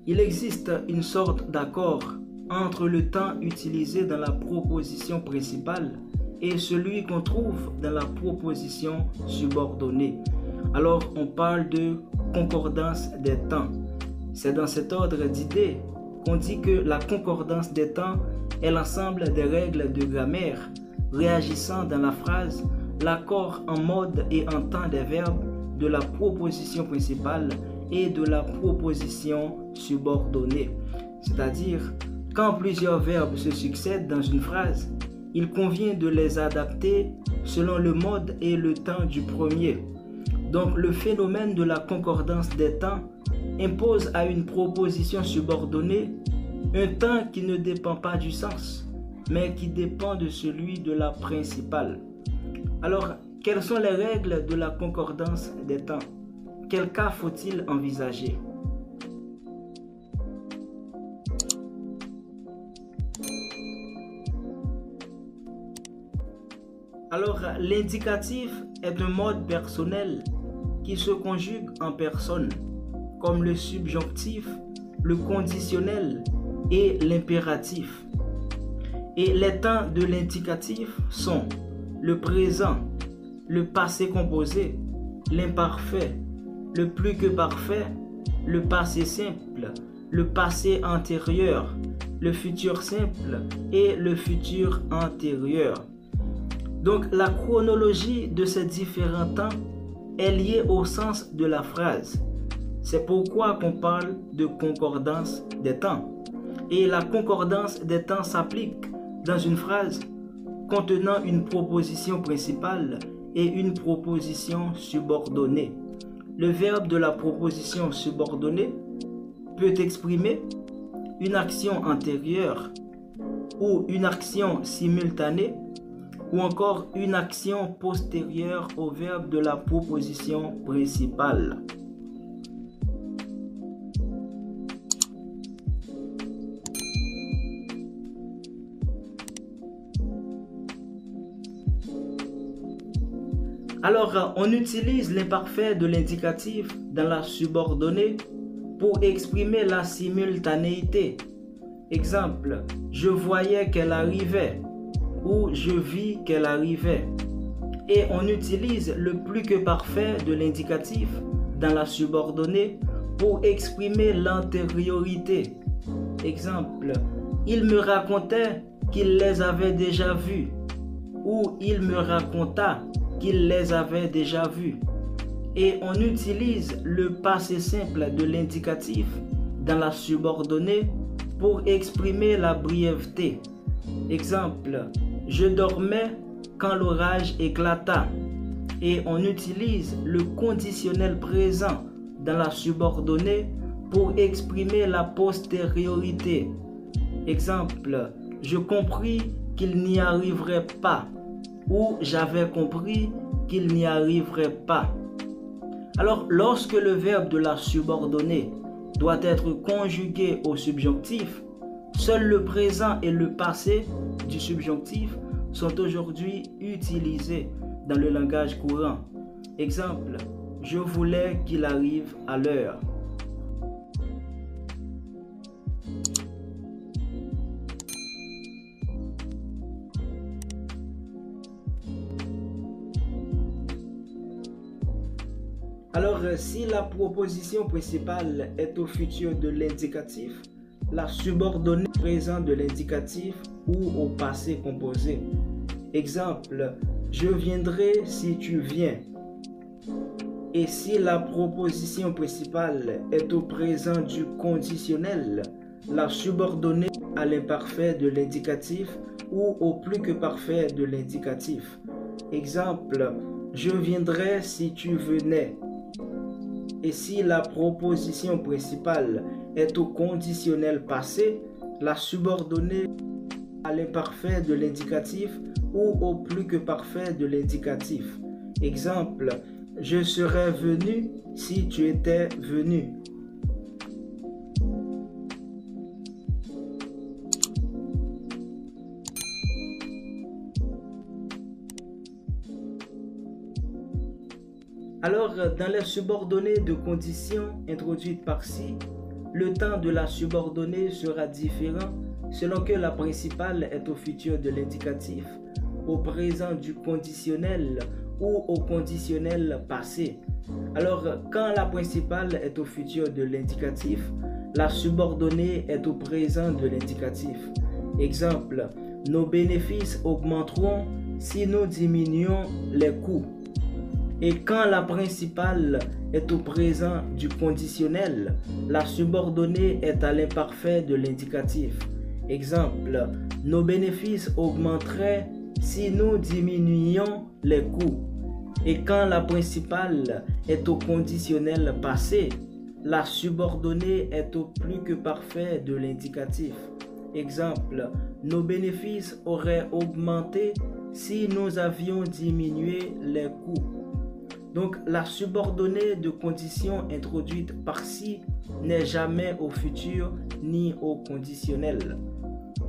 Il existe une sorte d'accord entre le temps utilisé dans la proposition principale et celui qu'on trouve dans la proposition subordonnée. Alors, on parle de concordance des temps. C'est dans cet ordre d'idées qu'on dit que la concordance des temps est l'ensemble des règles de grammaire réagissant dans la phrase, l'accord en mode et en temps des verbes de la proposition principale et de la proposition subordonnée. C'est-à-dire, quand plusieurs verbes se succèdent dans une phrase, il convient de les adapter selon le mode et le temps du premier. Donc, le phénomène de la concordance des temps impose à une proposition subordonnée un temps qui ne dépend pas du sens, mais qui dépend de celui de la principale. Alors, quelles sont les règles de la concordance des temps? Quel cas faut-il envisager? Alors, l'indicatif est un mode personnel qui se conjugue en personne, comme le subjonctif, le conditionnel et l'impératif. Et les temps de l'indicatif sont le présent, le passé composé, l'imparfait, le plus que parfait, le passé simple, le passé antérieur, le futur simple et le futur antérieur. Donc la chronologie de ces différents temps est liée au sens de la phrase. C'est pourquoi qu'on parle de concordance des temps. Et la concordance des temps s'applique dans une phrase contenant une proposition principale et une proposition subordonnée. Le verbe de la proposition subordonnée peut exprimer une action antérieure ou une action simultanée ou encore une action postérieure au verbe de la proposition principale. Alors, on utilise l'imparfait de l'indicatif dans la subordonnée pour exprimer la simultanéité. Exemple, je voyais qu'elle arrivait ou je vis qu'elle arrivait. Et on utilise le plus que parfait de l'indicatif dans la subordonnée pour exprimer l'antériorité. Exemple, il me racontait qu'il les avait déjà vus ou il me raconta qu'il les avait déjà vus. Et on utilise le passé simple de l'indicatif dans la subordonnée pour exprimer la brièveté. Exemple, je dormais quand l'orage éclata. Et on utilise le conditionnel présent dans la subordonnée pour exprimer la postériorité. Exemple, je compris qu'il n'y arriverait pas ou j'avais compris qu'il n'y arriverait pas. Alors, lorsque le verbe de la subordonnée doit être conjugué au subjonctif, seul le présent et le passé du subjonctif sont aujourd'hui utilisés dans le langage courant. Exemple, je voulais qu'il arrive à l'heure. Alors, si la proposition principale est au futur de l'indicatif, la subordonnée présent de l'indicatif ou au passé composé. Exemple, je viendrai si tu viens. Et si la proposition principale est au présent du conditionnel, la subordonnée à l'imparfait de l'indicatif ou au plus que parfait de l'indicatif. Exemple, je viendrai si tu venais. Et si la proposition principale est au conditionnel passé, la subordonnée à l'imparfait de l'indicatif ou au plus que parfait de l'indicatif. Exemple, je serais venu si tu étais venu. Alors, dans les subordonnées de conditions introduites par-ci, le temps de la subordonnée sera différent selon que la principale est au futur de l'indicatif, au présent du conditionnel ou au conditionnel passé. Alors, quand la principale est au futur de l'indicatif, la subordonnée est au présent de l'indicatif. Exemple, nos bénéfices augmenteront si nous diminuons les coûts. Et quand la principale est au présent du conditionnel, la subordonnée est à l'imparfait de l'indicatif. Exemple, nos bénéfices augmenteraient si nous diminuions les coûts. Et quand la principale est au conditionnel passé, la subordonnée est au plus que parfait de l'indicatif. Exemple, nos bénéfices auraient augmenté si nous avions diminué les coûts. Donc, la subordonnée de condition introduite par si n'est jamais au futur ni au conditionnel.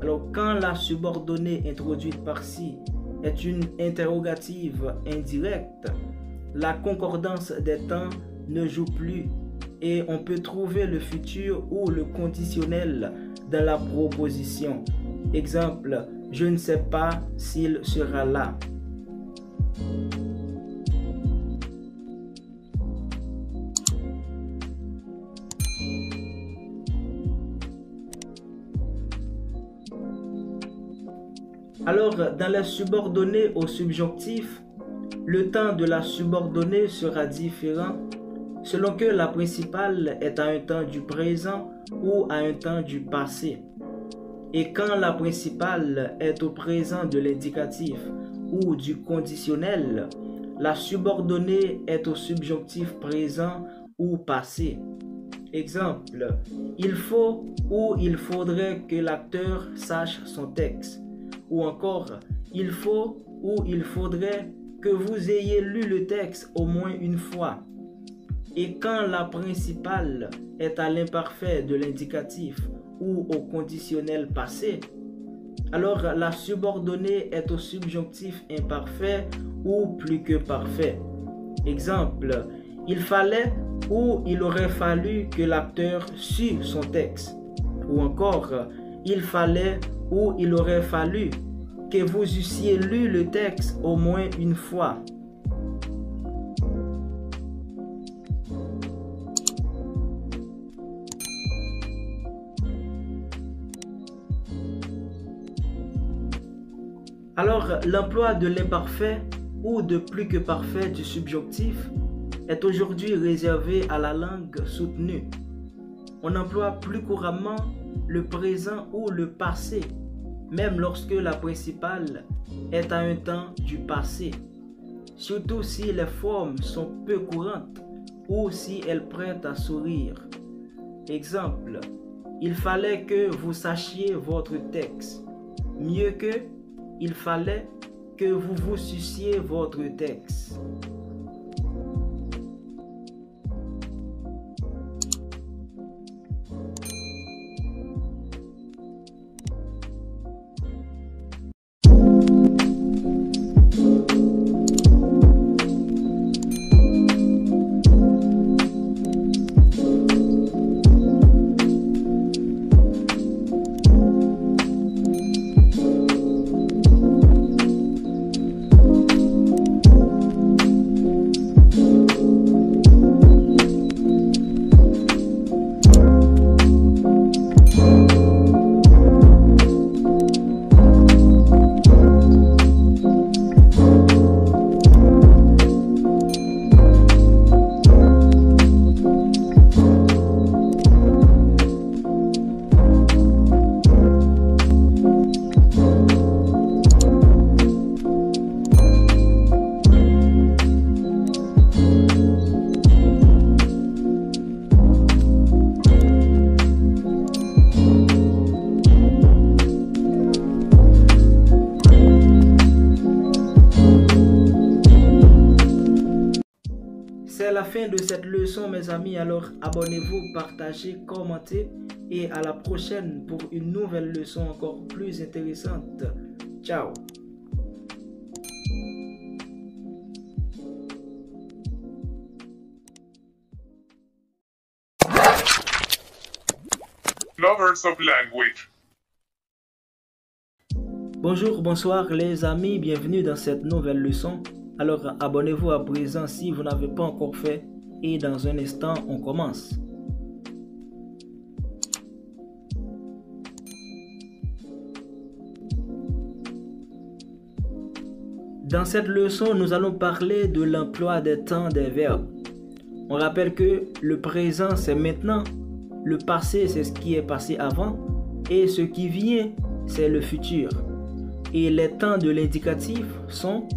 Alors, quand la subordonnée introduite par si est une interrogative indirecte, la concordance des temps ne joue plus et on peut trouver le futur ou le conditionnel dans la proposition. Exemple, je ne sais pas s'il sera là. Alors, dans les subordonnées au subjonctif, le temps de la subordonnée sera différent selon que la principale est à un temps du présent ou à un temps du passé. Et quand la principale est au présent de l'indicatif ou du conditionnel, la subordonnée est au subjonctif présent ou passé. Exemple, il faut ou il faudrait que l'acteur sache son texte. Ou encore, il faut ou il faudrait que vous ayez lu le texte au moins une fois. Et quand la principale est à l'imparfait de l'indicatif ou au conditionnel passé, alors la subordonnée est au subjonctif imparfait ou plus que parfait. Exemple, il fallait ou il aurait fallu que l'acteur sût son texte. Ou encore, il fallait ou il aurait fallu que vous eussiez lu le texte au moins une fois. Alors, l'emploi de l'imparfait ou de plus que parfait du subjonctif est aujourd'hui réservé à la langue soutenue. On emploie plus couramment le présent ou le passé, même lorsque la principale est à un temps du passé, surtout si les formes sont peu courantes ou si elles prêtent à sourire. Exemple, il fallait que vous sachiez votre texte, mieux que il fallait que vous vous sussiez votre texte. C'est la fin de cette leçon, mes amis. Alors, abonnez-vous, partagez, commentez et à la prochaine pour une nouvelle leçon encore plus intéressante. Ciao! Lovers of language. Bonjour, bonsoir les amis, bienvenue dans cette nouvelle leçon. Alors abonnez-vous à présent si vous n'avez pas encore fait et dans un instant on commence. Dans cette leçon, nous allons parler de l'emploi des temps des verbes. On rappelle que le présent c'est maintenant, le passé c'est ce qui est passé avant et ce qui vient c'est le futur. Et les temps de l'indicatif sont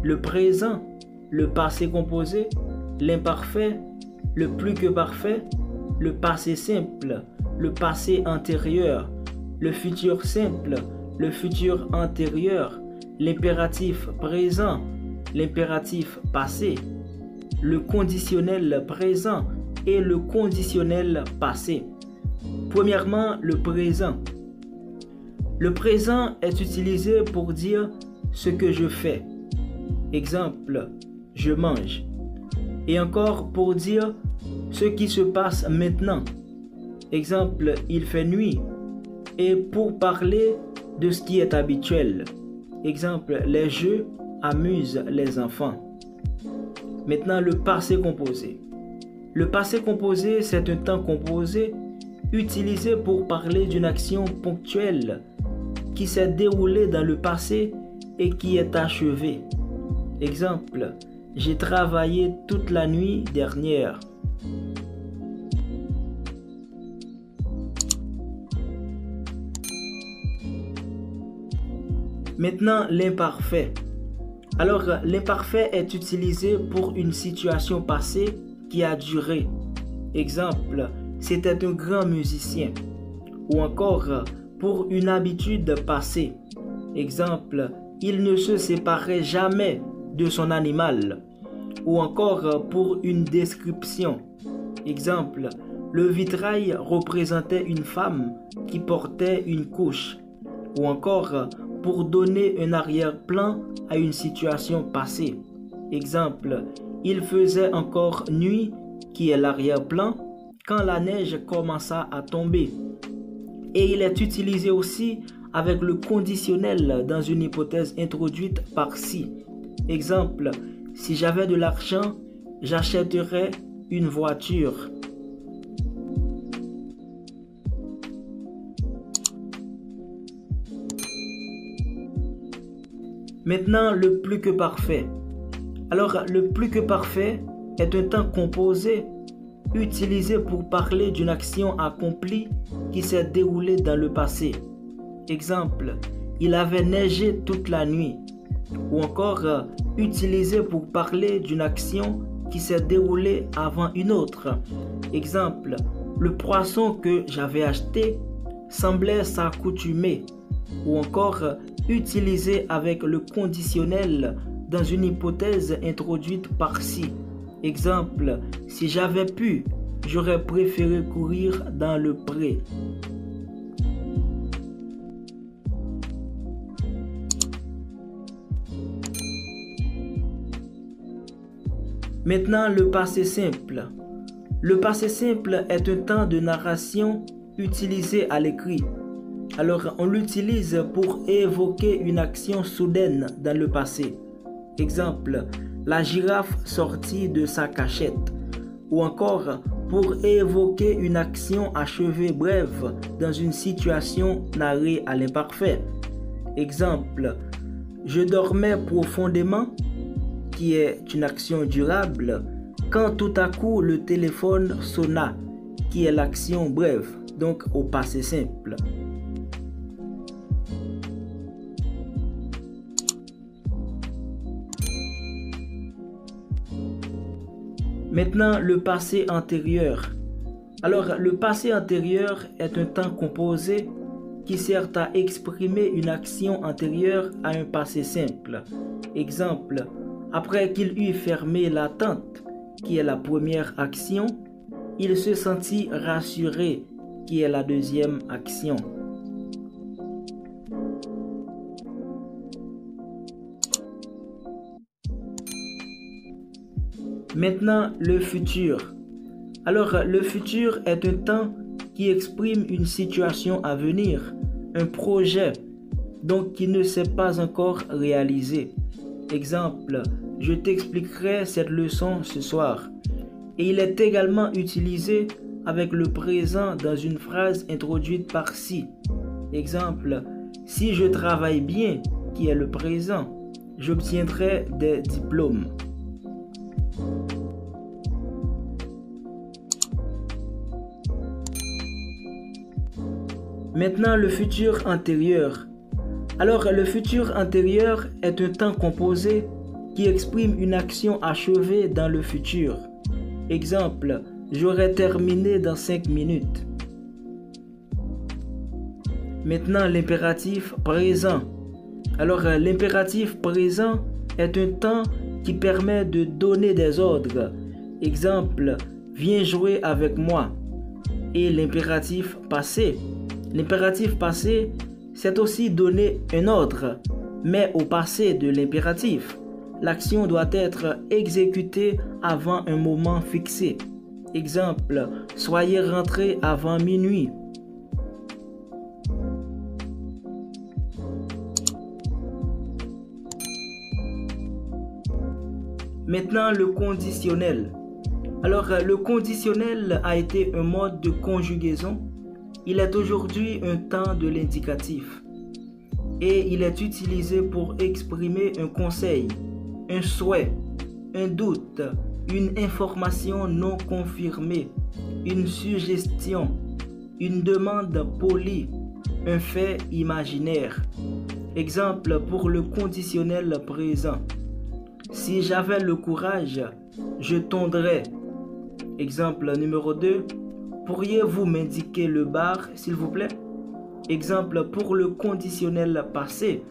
le présent, le passé composé, l'imparfait, le plus que parfait, le passé simple, le passé antérieur, le futur simple, le futur antérieur, l'impératif présent, l'impératif passé, le conditionnel présent et le conditionnel passé. Premièrement, le présent. Le présent est utilisé pour dire ce que je fais. Exemple, je mange. Et encore pour dire ce qui se passe maintenant. Exemple, il fait nuit. Et pour parler de ce qui est habituel. Exemple, les jeux amusent les enfants. Maintenant, le passé composé. Le passé composé, c'est un temps composé utilisé pour parler d'une action ponctuelle qui s'est déroulée dans le passé et qui est achevée. Exemple, j'ai travaillé toute la nuit dernière. Maintenant, l'imparfait. Alors, l'imparfait est utilisé pour une situation passée qui a duré. Exemple, c'était un grand musicien. Ou encore, pour une habitude passée. Exemple, il ne se séparait jamais de son animal. Ou encore, pour une description. Exemple, le vitrail représentait une femme qui portait une couche. Ou encore, pour donner un arrière-plan à une situation passée. Exemple, il faisait encore nuit, qui est l'arrière-plan, quand la neige commença à tomber. Et il est utilisé aussi avec le conditionnel dans une hypothèse introduite par si. Exemple, si j'avais de l'argent, j'achèterais une voiture. Maintenant, le plus que parfait. Alors, le plus que parfait est un temps composé utilisé pour parler d'une action accomplie qui s'est déroulée dans le passé. Exemple, il avait neigé toute la nuit. Ou encore, utilisé pour parler d'une action qui s'est déroulée avant une autre. Exemple, le poisson que j'avais acheté semblait s'accoutumer. Ou encore, utilisé avec le conditionnel dans une hypothèse introduite par si. Exemple, si j'avais pu, j'aurais préféré courir dans le pré. Maintenant, le passé simple. Le passé simple est un temps de narration utilisé à l'écrit. Alors, on l'utilise pour évoquer une action soudaine dans le passé. Exemple, la girafe sortit de sa cachette. Ou encore, pour évoquer une action achevée brève dans une situation narrée à l'imparfait. Exemple, je dormais profondément, qui est une action durable, quand tout à coup le téléphone sonna, qui est l'action brève, donc au passé simple. Maintenant, le passé antérieur. Alors, le passé antérieur est un temps composé qui sert à exprimer une action antérieure à un passé simple. Exemple, après qu'il eut fermé la tente, qui est la première action, il se sentit rassuré, qui est la deuxième action. Maintenant, le futur. Alors, le futur est un temps qui exprime une situation à venir, un projet, donc qui ne s'est pas encore réalisé. Exemple, je t'expliquerai cette leçon ce soir. Et il est également utilisé avec le présent dans une phrase introduite par si. Exemple, si je travaille bien, qui est le présent, j'obtiendrai des diplômes. Maintenant, le futur antérieur. Alors, le futur antérieur est un temps composé qui exprime une action achevée dans le futur. Exemple, j'aurai terminé dans 5 minutes. Maintenant, l'impératif présent. Alors, l'impératif présent est un temps qui permet de donner des ordres. Exemple, viens jouer avec moi. Et l'impératif passé. L'impératif passé, c'est aussi donner un ordre, mais au passé de l'impératif. L'action doit être exécutée avant un moment fixé. Exemple, soyez rentrés avant minuit. Maintenant, le conditionnel. Alors, le conditionnel a été un mode de conjugaison. Il est aujourd'hui un temps de l'indicatif. Et il est utilisé pour exprimer un conseil, un souhait, un doute, une information non confirmée, une suggestion, une demande polie, un fait imaginaire. Exemple pour le conditionnel présent. Si j'avais le courage, je tondrais. Exemple numéro 2. Pourriez-vous m'indiquer le bar, s'il vous plaît? Exemple pour le conditionnel passé.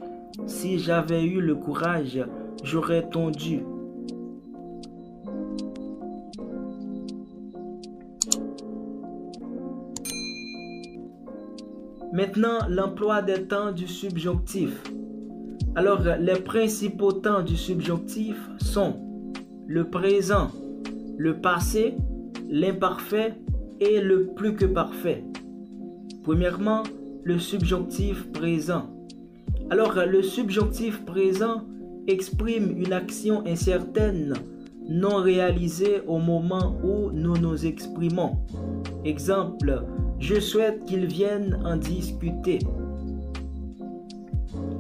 Si j'avais eu le courage, j'aurais tondu. Maintenant, l'emploi des temps du subjonctif. Alors, les principaux temps du subjonctif sont le présent, le passé, l'imparfait et le plus que parfait. Premièrement, le subjonctif présent. Alors, le subjonctif présent exprime une action incertaine, non réalisée au moment où nous nous exprimons. Exemple, je souhaite qu'ils viennent en discuter.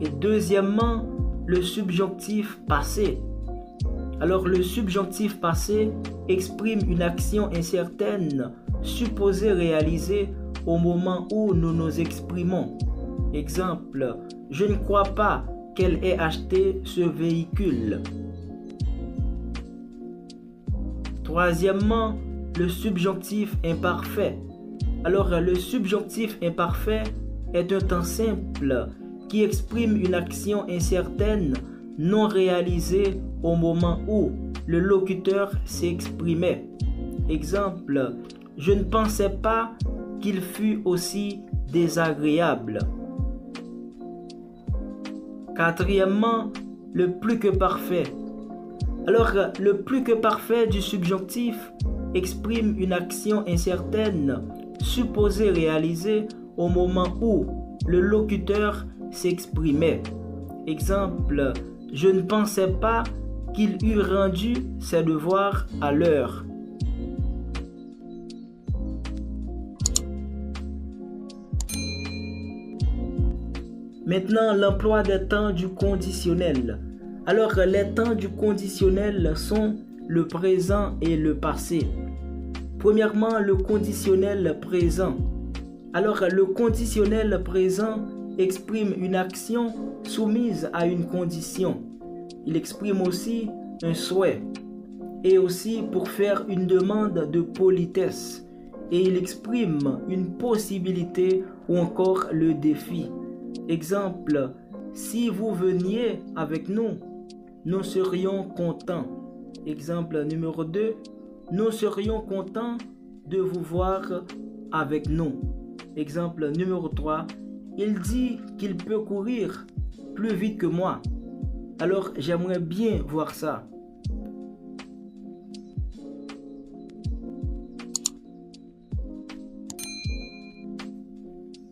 Et deuxièmement, le subjonctif passé. Alors, le subjonctif passé exprime une action incertaine, supposée réalisée au moment où nous nous exprimons. Exemple, je ne crois pas qu'elle ait acheté ce véhicule. Troisièmement, le subjonctif imparfait. Alors, le subjonctif imparfait est un temps simple qui exprime une action incertaine non réalisée au moment où le locuteur s'exprimait. Exemple, je ne pensais pas qu'il fût aussi désagréable. Quatrièmement, le plus que parfait. Alors, le plus que parfait du subjonctif exprime une action incertaine, supposée réalisée au moment où le locuteur s'exprimait. Exemple, je ne pensais pas qu'il eût rendu ses devoirs à l'heure. Maintenant, l'emploi des temps du conditionnel. Alors, les temps du conditionnel sont le présent et le passé. Premièrement, le conditionnel présent. Alors, le conditionnel présent exprime une action soumise à une condition. Il exprime aussi un souhait et aussi pour faire une demande de politesse. Et il exprime une possibilité ou encore le défi. Exemple, si vous veniez avec nous, nous serions contents. Exemple numéro 2, nous serions contents de vous voir avec nous. Exemple numéro 3, il dit qu'il peut courir plus vite que moi. Alors j'aimerais bien voir ça.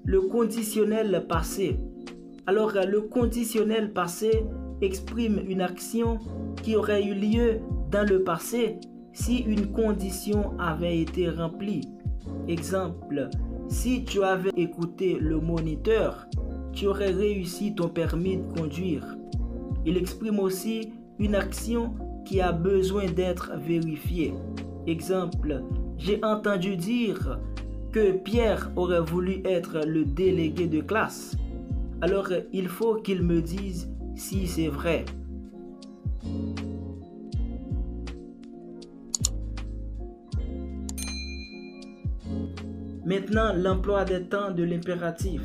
Le conditionnel passé. Alors le conditionnel passé exprime une action qui aurait eu lieu dans le passé si une condition avait été remplie. Exemple, si tu avais écouté le moniteur, tu aurais réussi ton permis de conduire. Il exprime aussi une action qui a besoin d'être vérifiée. Exemple, j'ai entendu dire que Pierre aurait voulu être le délégué de classe. Alors, il faut qu'il me dise si c'est vrai. Maintenant, l'emploi des temps de l'impératif.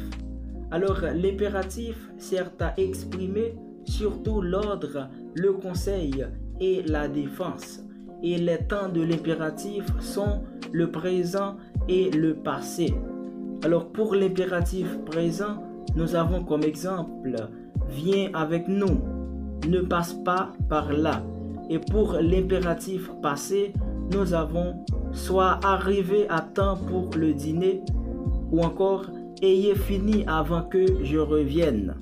Alors, l'impératif sert à exprimer surtout l'ordre, le conseil et la défense. Et les temps de l'impératif sont le présent et le passé. Alors, pour l'impératif présent, nous avons comme exemple « Viens avec nous »,« Ne passe pas par là ». Et pour l'impératif passé, nous avons « Sois arrivé à temps pour le dîner » ou encore « Ayez fini avant que je revienne ».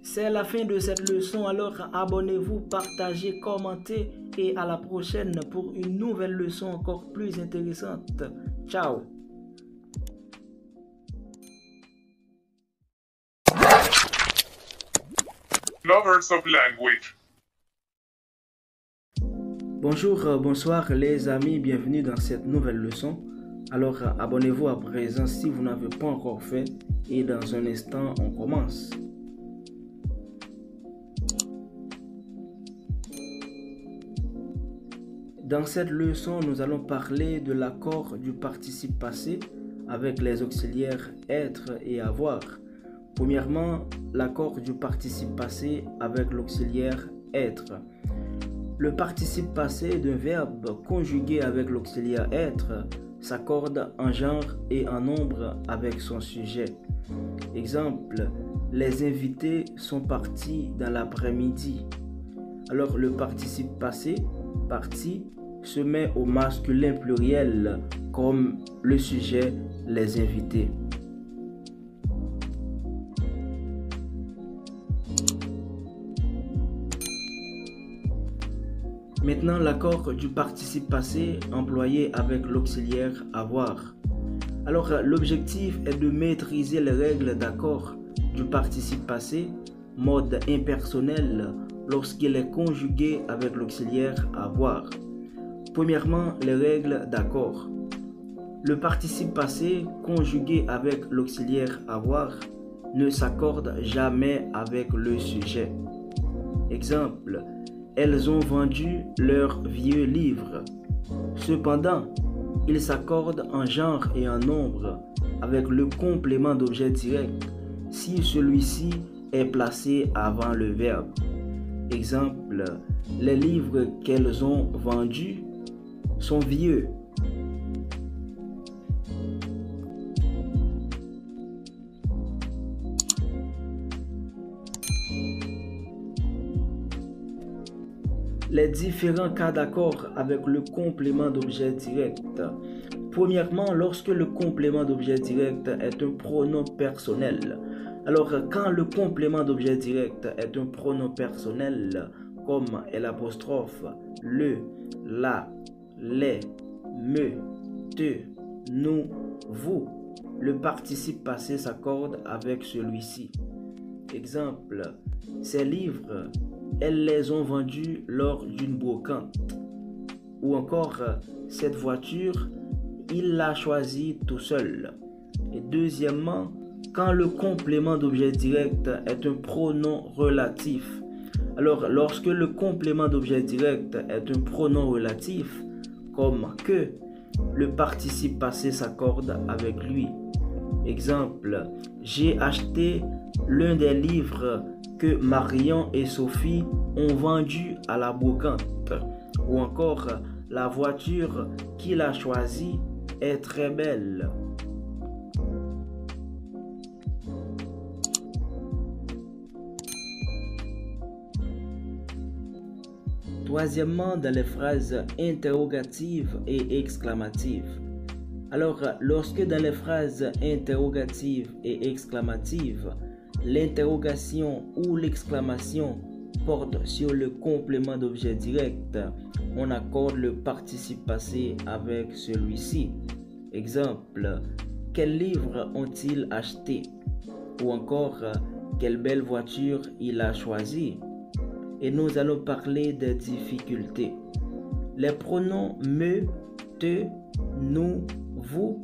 C'est la fin de cette leçon, alors abonnez-vous, partagez, commentez et à la prochaine pour une nouvelle leçon encore plus intéressante. Ciao! Lovers of language. Bonjour, bonsoir les amis, bienvenue dans cette nouvelle leçon. Alors abonnez-vous à présent si vous n'avez pas encore fait et dans un instant on commence. Dans cette leçon, nous allons parler de l'accord du participe passé avec les auxiliaires être et avoir. Premièrement, l'accord du participe passé avec l'auxiliaire être. Le participe passé d'un verbe conjugué avec l'auxiliaire être s'accorde en genre et en nombre avec son sujet. Exemple, les invités sont partis dans l'après-midi. Alors le participe passé, parti, se met au masculin pluriel comme le sujet, les invités. Maintenant, l'accord du participe passé employé avec l'auxiliaire avoir. Alors, l'objectif est de maîtriser les règles d'accord du participe passé, mode impersonnel, lorsqu'il est conjugué avec l'auxiliaire avoir. Premièrement, les règles d'accord. Le participe passé conjugué avec l'auxiliaire avoir ne s'accorde jamais avec le sujet. Exemple, elles ont vendu leur vieux livre. Cependant, il s'accorde en genre et en nombre avec le complément d'objet direct si celui-ci est placé avant le verbe. Exemple, les livres qu'elles ont vendus sont vieux. Les différents cas d'accord avec le complément d'objet direct. Premièrement, lorsque le complément d'objet direct est un pronom personnel. Alors, quand le complément d'objet direct est un pronom personnel, comme l'apostrophe, le, la, les, me, te, nous, vous, le participe passé s'accorde avec celui-ci. Exemple, Ces livres, elles les ont vendus lors d'une brocante. Ou encore, cette voiture, il l'a choisie tout seul. Et deuxièmement, quand le complément d'objet direct est un pronom relatif. Alors, lorsque le complément d'objet direct est un pronom relatif, comme que, le participe passé s'accorde avec lui. Exemple, j'ai acheté l'un des livres que Marion et Sophie ont vendu à la brocante. Ou encore, la voiture qu'il a choisie est très belle. Troisièmement, dans les phrases interrogatives et exclamatives. Alors, lorsque dans les phrases interrogatives et exclamatives, l'interrogation ou l'exclamation porte sur le complément d'objet direct, on accorde le participe passé avec celui-ci. Exemple, quel livre ont-ils acheté? Ou encore, quelle belle voiture il a choisi? Et nous allons parler des difficultés. Les pronoms me, te, nous, vous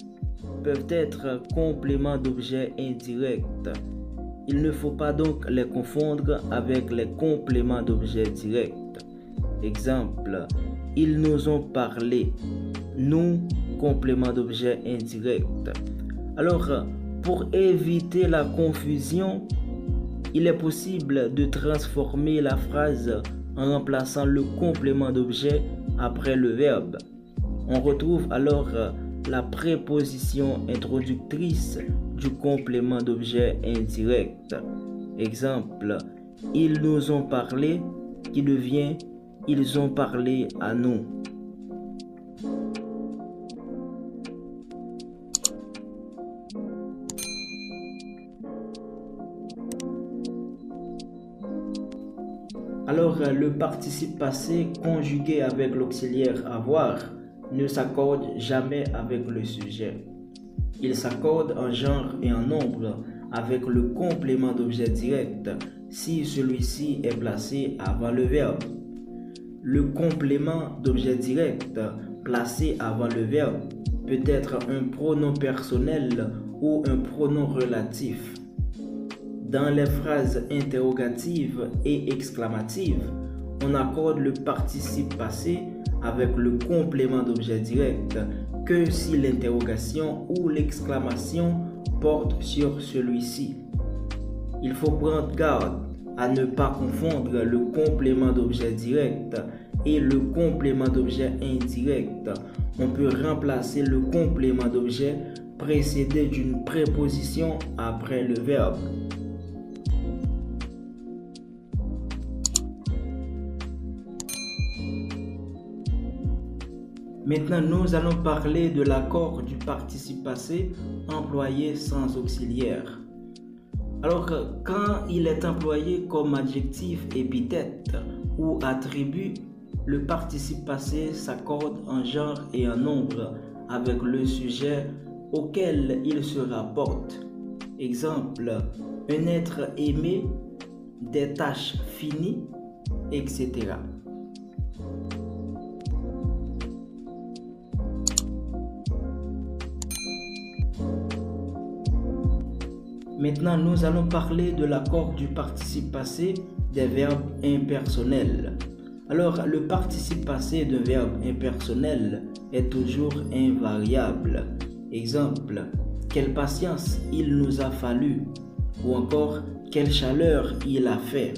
peuvent être compléments d'objet indirect. Il ne faut pas donc les confondre avec les compléments d'objet direct. Exemple, ils nous ont parlé. Nous, complément d'objet indirect. Alors, pour éviter la confusion, il est possible de transformer la phrase en remplaçant le complément d'objet après le verbe. On retrouve alors la préposition introductrice du complément d'objet indirect. Exemple, ils nous ont parlé qui devient ils ont parlé à nous. Alors, le participe passé conjugué avec l'auxiliaire avoir ne s'accorde jamais avec le sujet. Il s'accorde en genre et en nombre avec le complément d'objet direct si celui-ci est placé avant le verbe. Le complément d'objet direct placé avant le verbe peut être un pronom personnel ou un pronom relatif. Dans les phrases interrogatives et exclamatives, on accorde le participe passé avec le complément d'objet direct que si l'interrogation ou l'exclamation porte sur celui-ci. Il faut prendre garde à ne pas confondre le complément d'objet direct et le complément d'objet indirect. On peut remplacer le complément d'objet précédé d'une préposition après le verbe. Maintenant, nous allons parler de l'accord du participe passé employé sans auxiliaire. Alors, quand il est employé comme adjectif, épithète ou attribut, le participe passé s'accorde en genre et en nombre avec le sujet auquel il se rapporte. Exemple, un être aimé, des tâches finies, etc. Maintenant, nous allons parler de l'accord du participe passé des verbes impersonnels. Alors, le participe passé d'un verbe impersonnel est toujours invariable. Exemple, quelle patience il nous a fallu, ou encore quelle chaleur il a fait.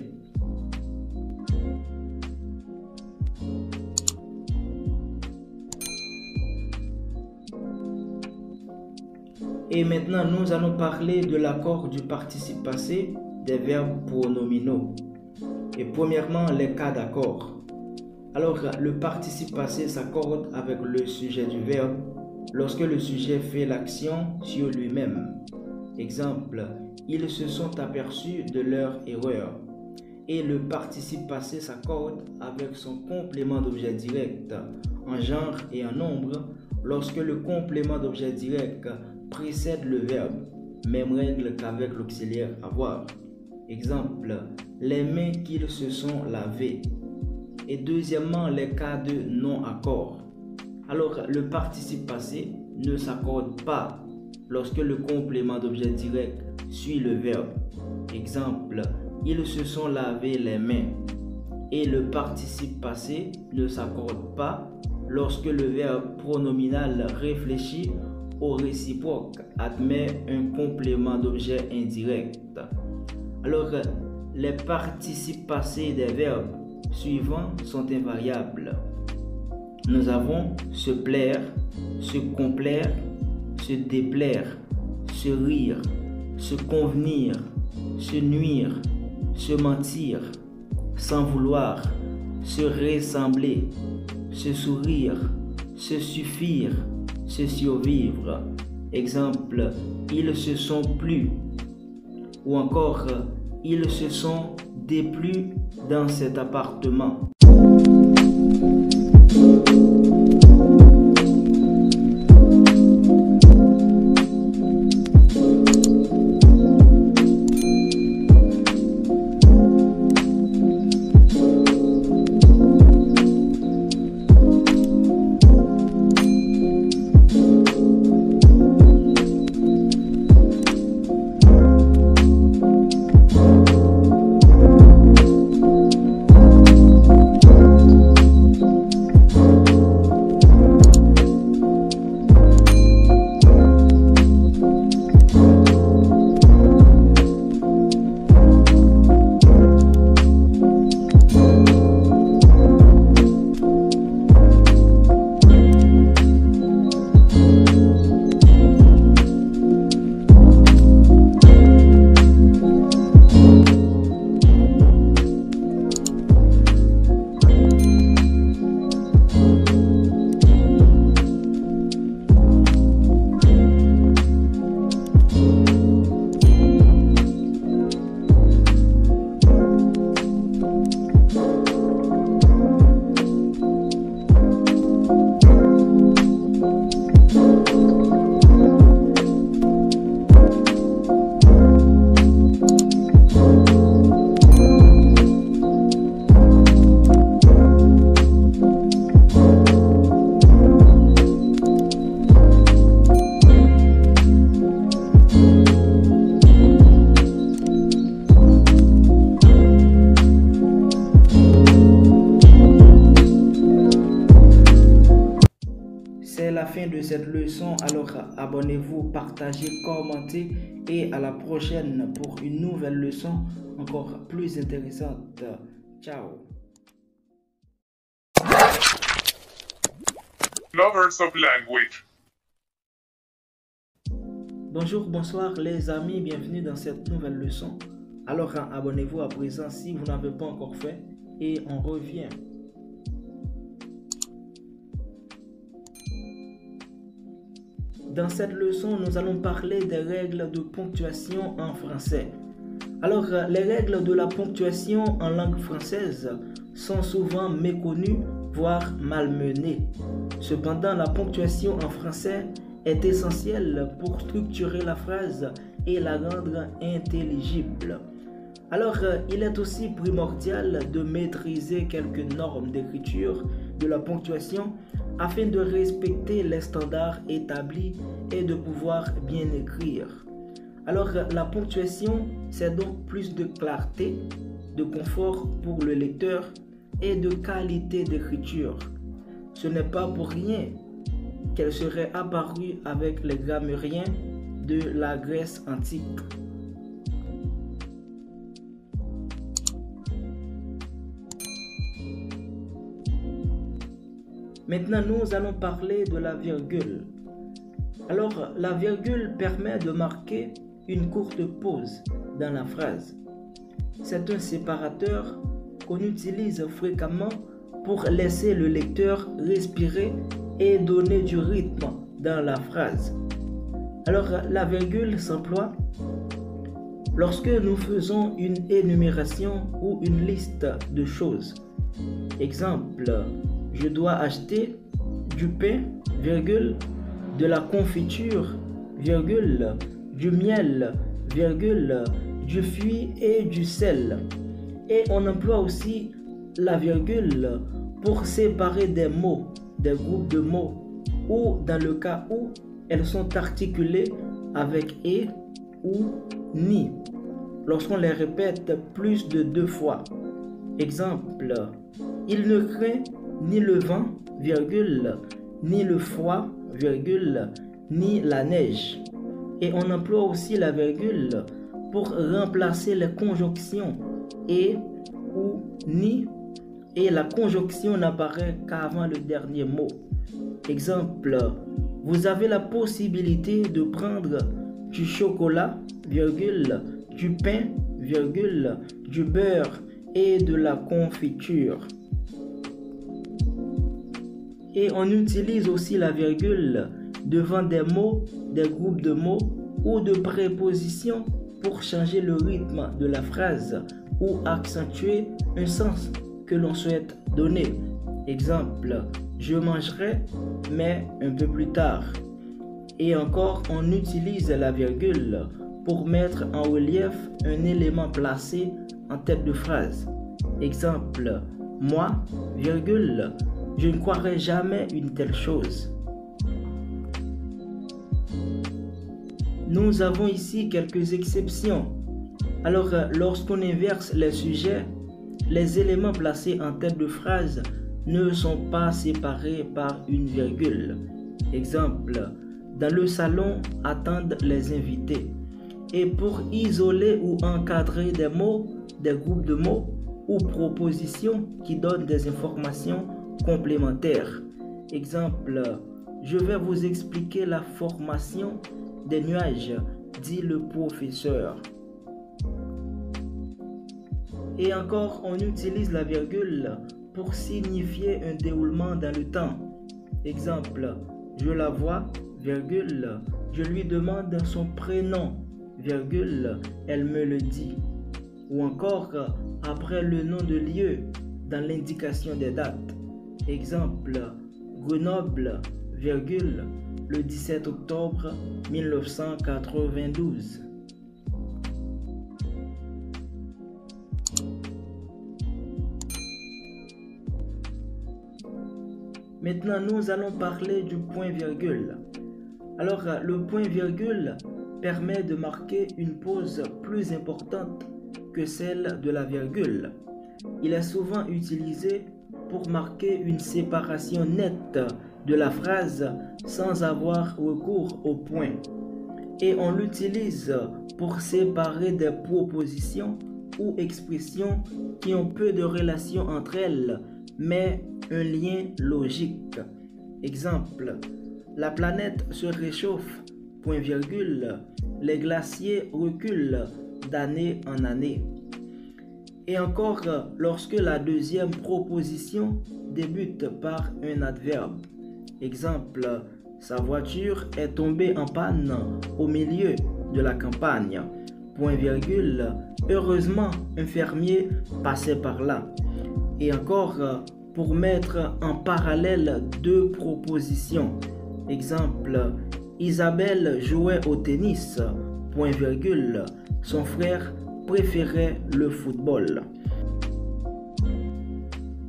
Et maintenant, nous allons parler de l'accord du participe passé des verbes pronominaux. Et premièrement, les cas d'accord. Alors, le participe passé s'accorde avec le sujet du verbe lorsque le sujet fait l'action sur lui-même. Exemple, ils se sont aperçus de leur erreur. Et le participe passé s'accorde avec son complément d'objet direct en genre et en nombre lorsque le complément d'objet direct précède le verbe. Même règle qu'avec l'auxiliaire avoir. Exemple, les mains qu'ils se sont lavées. Et deuxièmement, les cas de non-accord. Alors, le participe passé ne s'accorde pas lorsque le complément d'objet direct suit le verbe. Exemple, ils se sont lavés les mains. Et le participe passé ne s'accorde pas lorsque le verbe pronominal réfléchi au réciproque admet un complément d'objet indirect. Alors, les participes passés des verbes suivants sont invariables. Nous avons se plaire, se complaire, se déplaire, se rire, se convenir, se nuire, se mentir, s'en vouloir, se ressembler, se sourire, se suffire, se survivre. Exemple, ils se sont plu. Ou encore, ils se sont déplu dans cet appartement. C'est la fin de cette leçon, alors abonnez-vous, partagez, commentez et à la prochaine pour une nouvelle leçon encore plus intéressante. Ciao. Lovers of language. Bonjour, bonsoir les amis, bienvenue dans cette nouvelle leçon. Alors abonnez-vous à présent si vous n'avez pas encore fait et on revient. Dans cette leçon, nous allons parler des règles de ponctuation en français. Alors, les règles de la ponctuation en langue française sont souvent méconnues, voire malmenées. Cependant, la ponctuation en français est essentielle pour structurer la phrase et la rendre intelligible. Alors, il est aussi primordial de maîtriser quelques normes d'écriture de la ponctuation afin de respecter les standards établis et de pouvoir bien écrire. Alors, la ponctuation, c'est donc plus de clarté, de confort pour le lecteur et de qualité d'écriture. Ce n'est pas pour rien qu'elle serait apparue avec les grammairiens de la Grèce antique. Maintenant, nous allons parler de la virgule. Alors, la virgule permet de marquer une courte pause dans la phrase. C'est un séparateur qu'on utilise fréquemment pour laisser le lecteur respirer et donner du rythme dans la phrase. Alors, la virgule s'emploie lorsque nous faisons une énumération ou une liste de choses. Exemple, je dois acheter du pain, virgule, de la confiture, virgule, du miel, virgule, du fruit et du sel. Et on emploie aussi la virgule pour séparer des mots, des groupes de mots, ou dans le cas où elles sont articulées avec et ou ni, lorsqu'on les répète plus de 2 fois. Exemple, il ne craint ni le vent, virgule, ni le froid, virgule, ni la neige. Et on emploie aussi la virgule pour remplacer les conjonctions et ou ni, et la conjonction n'apparaît qu'avant le dernier mot. Exemple, vous avez la possibilité de prendre du chocolat, virgule, du pain, virgule, du beurre et de la confiture. Et on utilise aussi la virgule devant des mots, des groupes de mots ou de prépositions pour changer le rythme de la phrase ou accentuer un sens que l'on souhaite donner. Exemple, je mangerai, mais un peu plus tard. Et encore, on utilise la virgule pour mettre en relief un élément placé en tête de phrase. Exemple, moi, virgule, je ne croirais jamais une telle chose. Nous avons ici quelques exceptions. Alors, lorsqu'on inverse les sujets, les éléments placés en tête de phrase ne sont pas séparés par une virgule. Exemple, dans le salon attendent les invités. Et pour isoler ou encadrer des mots, des groupes de mots ou propositions qui donnent des informations complémentaires. Exemple, je vais vous expliquer la formation des nuages, dit le professeur. Et encore, on utilise la virgule pour signifier un déroulement dans le temps. Exemple, je la vois, virgule, je lui demande son prénom, virgule, elle me le dit. Ou encore, après le nom de lieu, dans l'indication des dates. Exemple, Grenoble, virgule, le 17 octobre 1992. Maintenant, nous allons parler du point-virgule. Alors, le point-virgule permet de marquer une pause plus importante que celle de la virgule. Il est souvent utilisé pour marquer une séparation nette de la phrase sans avoir recours au point. Et on l'utilise pour séparer des propositions ou expressions qui ont peu de relation entre elles, mais un lien logique. Exemple, la planète se réchauffe, point virgule, les glaciers reculent d'année en année. Et encore, lorsque la deuxième proposition débute par un adverbe. Exemple, sa voiture est tombée en panne au milieu de la campagne. Point virgule, heureusement, un fermier passait par là. Et encore, pour mettre en parallèle deux propositions. Exemple, Isabelle jouait au tennis. Point virgule, son frère préférait le football.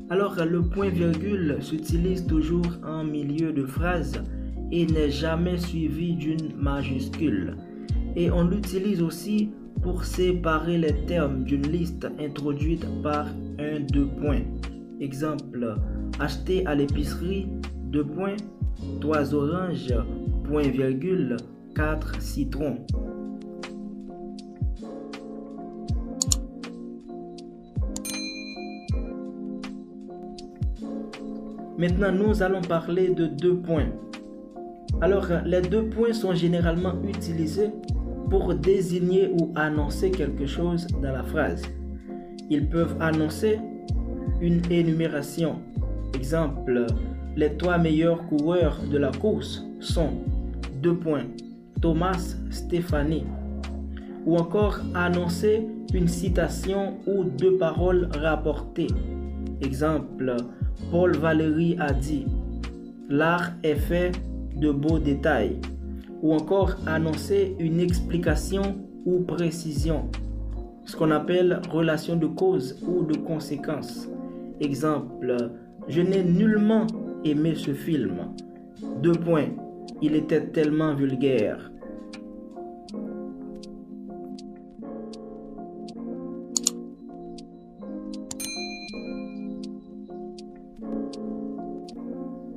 Alors, le point virgule s'utilise toujours en milieu de phrase et n'est jamais suivi d'une majuscule. Et on l'utilise aussi pour séparer les termes d'une liste introduite par un 2 points. Exemple, acheter à l'épicerie, 2 points, 3 oranges, point virgule, 4 citrons. Maintenant, nous allons parler de 2 points. Alors, les 2 points sont généralement utilisés pour désigner ou annoncer quelque chose dans la phrase. Ils peuvent annoncer une énumération. Exemple, les 3 meilleurs coureurs de la course sont 2 points, Thomas, Stéphanie. Ou encore annoncer une citation ou 2 paroles rapportées. Exemple, Paul Valéry a dit, l'art est fait de beaux détails. Ou encore annoncer une explication ou précision. ce qu'on appelle relation de cause ou de conséquence. Exemple, je n'ai nullement aimé ce film. 2 points. Il était tellement vulgaire.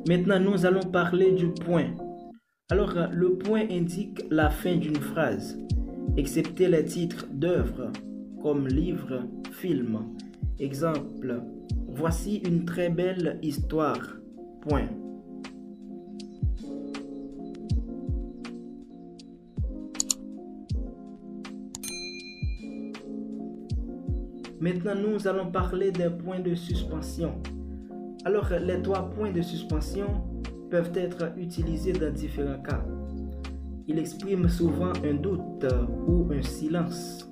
Maintenant, nous allons parler du point. Alors, le point indique la fin d'une phrase, excepté les titres d'œuvres, comme livre, film. Exemple, voici une très belle histoire. Point. Maintenant, nous allons parler des points de suspension. Alors, les 3 points de suspension peuvent être utilisés dans différents cas. Ils expriment souvent un doute ou un silence.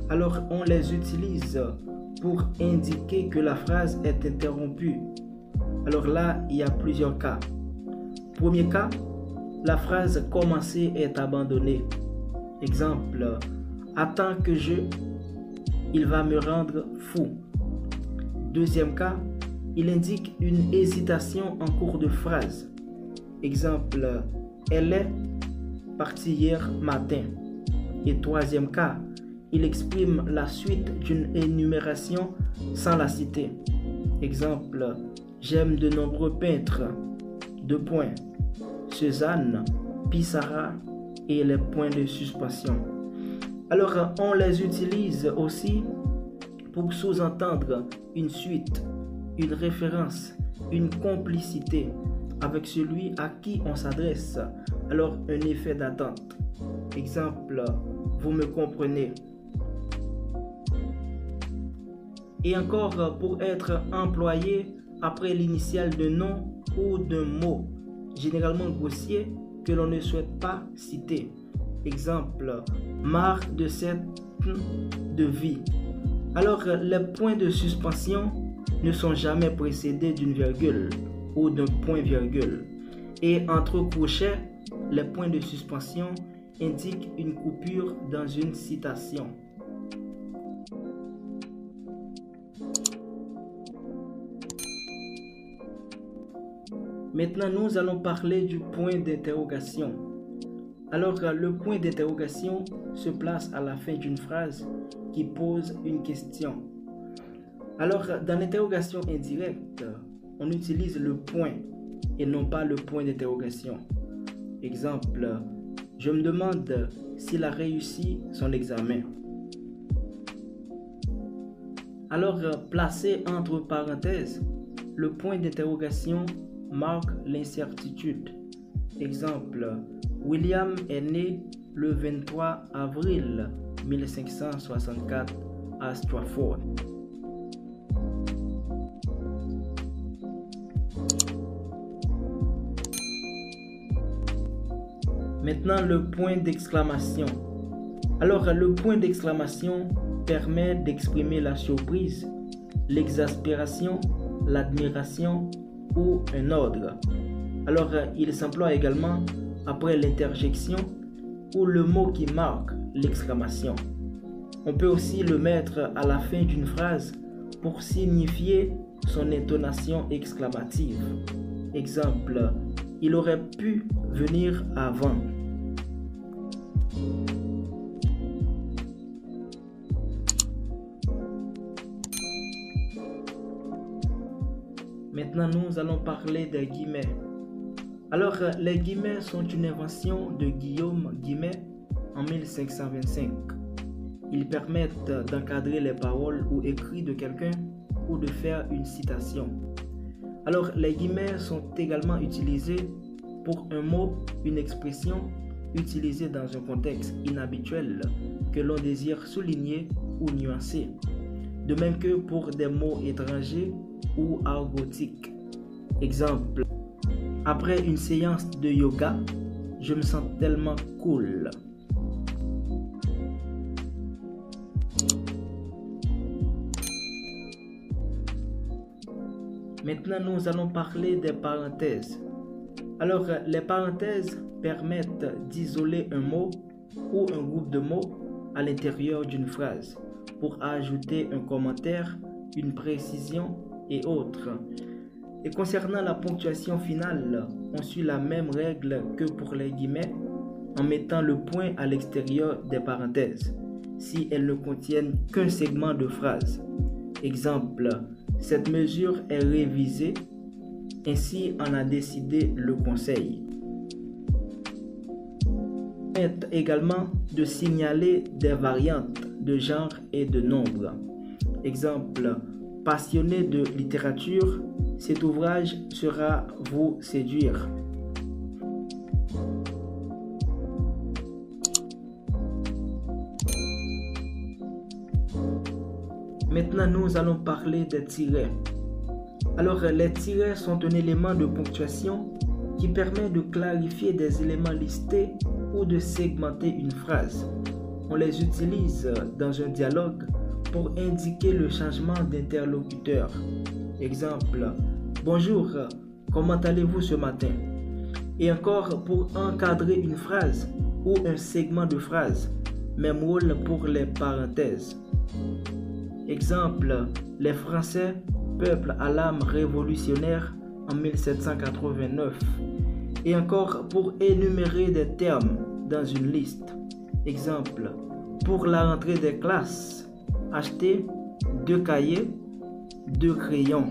Alors, on les utilise pour indiquer que la phrase est interrompue. Alors là, il y a plusieurs cas. Premier cas, la phrase commencée est abandonnée. Exemple, attends que il va me rendre fou. Deuxième cas, il indique une hésitation en cours de phrase. Exemple, elle est partie hier matin. Et troisième cas, il exprime la suite d'une énumération sans la citer. Exemple, j'aime de nombreux peintres. 2 points. Cézanne, Pissarra et les points de suspension. Alors, on les utilise aussi pour sous-entendre une suite, une référence, une complicité avec celui à qui on s'adresse. Alors, un effet d'attente. Exemple, vous me comprenez. Et encore, pour être employé après l'initiale d'un nom ou d'un mot, généralement grossier, que l'on ne souhaite pas citer. Exemple, marre de cette de vie. Alors, les points de suspension ne sont jamais précédés d'une virgule ou d'un point-virgule. Et entre crochets, les points de suspension indiquent une coupure dans une citation. Maintenant, nous allons parler du point d'interrogation. Alors, le point d'interrogation se place à la fin d'une phrase qui pose une question. Alors, dans l'interrogation indirecte, on utilise le point et non pas le point d'interrogation. Exemple, je me demande s'il a réussi son examen. Alors, placé entre parenthèses, le point d'interrogation marque l'incertitude. Exemple, William est né le 23 avril 1564 à Stratford. Maintenant, le point d'exclamation. Alors, le point d'exclamation permet d'exprimer la surprise, l'exaspération, l'admiration ou un ordre. Alors, il s'emploie également après l'interjection ou le mot qui marque l'exclamation. On peut aussi le mettre à la fin d'une phrase pour signifier son intonation exclamative. Exemple, il aurait pu venir avant. Maintenant, nous allons parler des guillemets. Alors, les guillemets sont une invention de Guillaume Guillemet en 1525. Ils permettent d'encadrer les paroles ou écrits de quelqu'un ou de faire une citation. Alors, les guillemets sont également utilisés pour un mot, une expression utilisée dans un contexte inhabituel que l'on désire souligner ou nuancer. De même que pour des mots étrangers ou argotiques. Exemple, après une séance de yoga, je me sens tellement cool. Maintenant, nous allons parler des parenthèses. Alors, les parenthèses permettent d'isoler un mot ou un groupe de mots à l'intérieur d'une phrase pour ajouter un commentaire, une précision et autres. Et concernant la ponctuation finale, on suit la même règle que pour les guillemets en mettant le point à l'extérieur des parenthèses si elles ne contiennent qu'un segment de phrase. Exemple, cette mesure est révisée, ainsi en a décidé le conseil. Également de signaler des variantes de genre et de nombre. Exemple, passionné de littérature, cet ouvrage sera vous séduire. Maintenant, nous allons parler des tirets. Alors, les tirets sont un élément de ponctuation qui permet de clarifier des éléments listés ou de segmenter une phrase. On les utilise dans un dialogue pour indiquer le changement d'interlocuteur. Exemple, bonjour, comment allez-vous ce matin? Et encore pour encadrer une phrase ou un segment de phrase. Même rôle pour les parenthèses. Exemple, les Français, peuple à l'âme révolutionnaire en 1789. Et encore pour énumérer des termes dans une liste. Exemple, pour la rentrée des classes, acheter 2 cahiers, 2 crayons.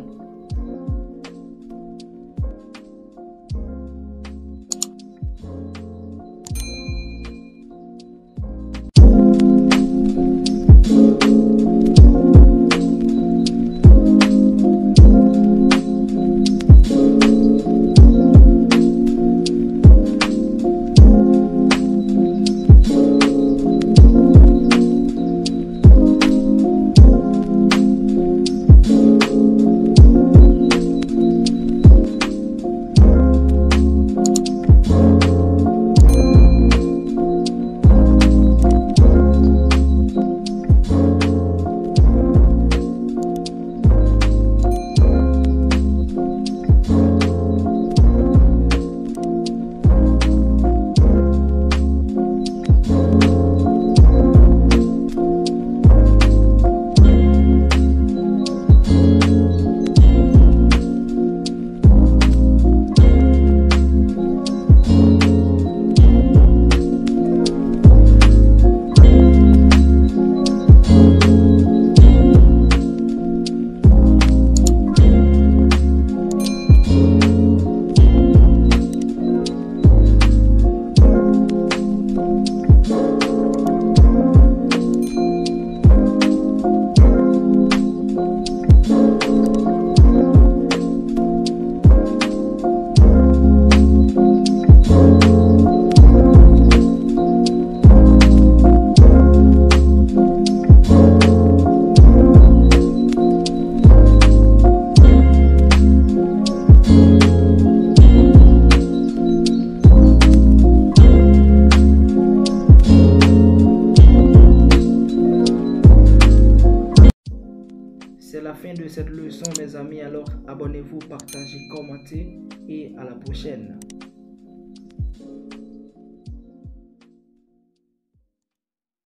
C'est la fin de cette leçon, mes amis. Alors, abonnez-vous, partagez, commentez et à la prochaine.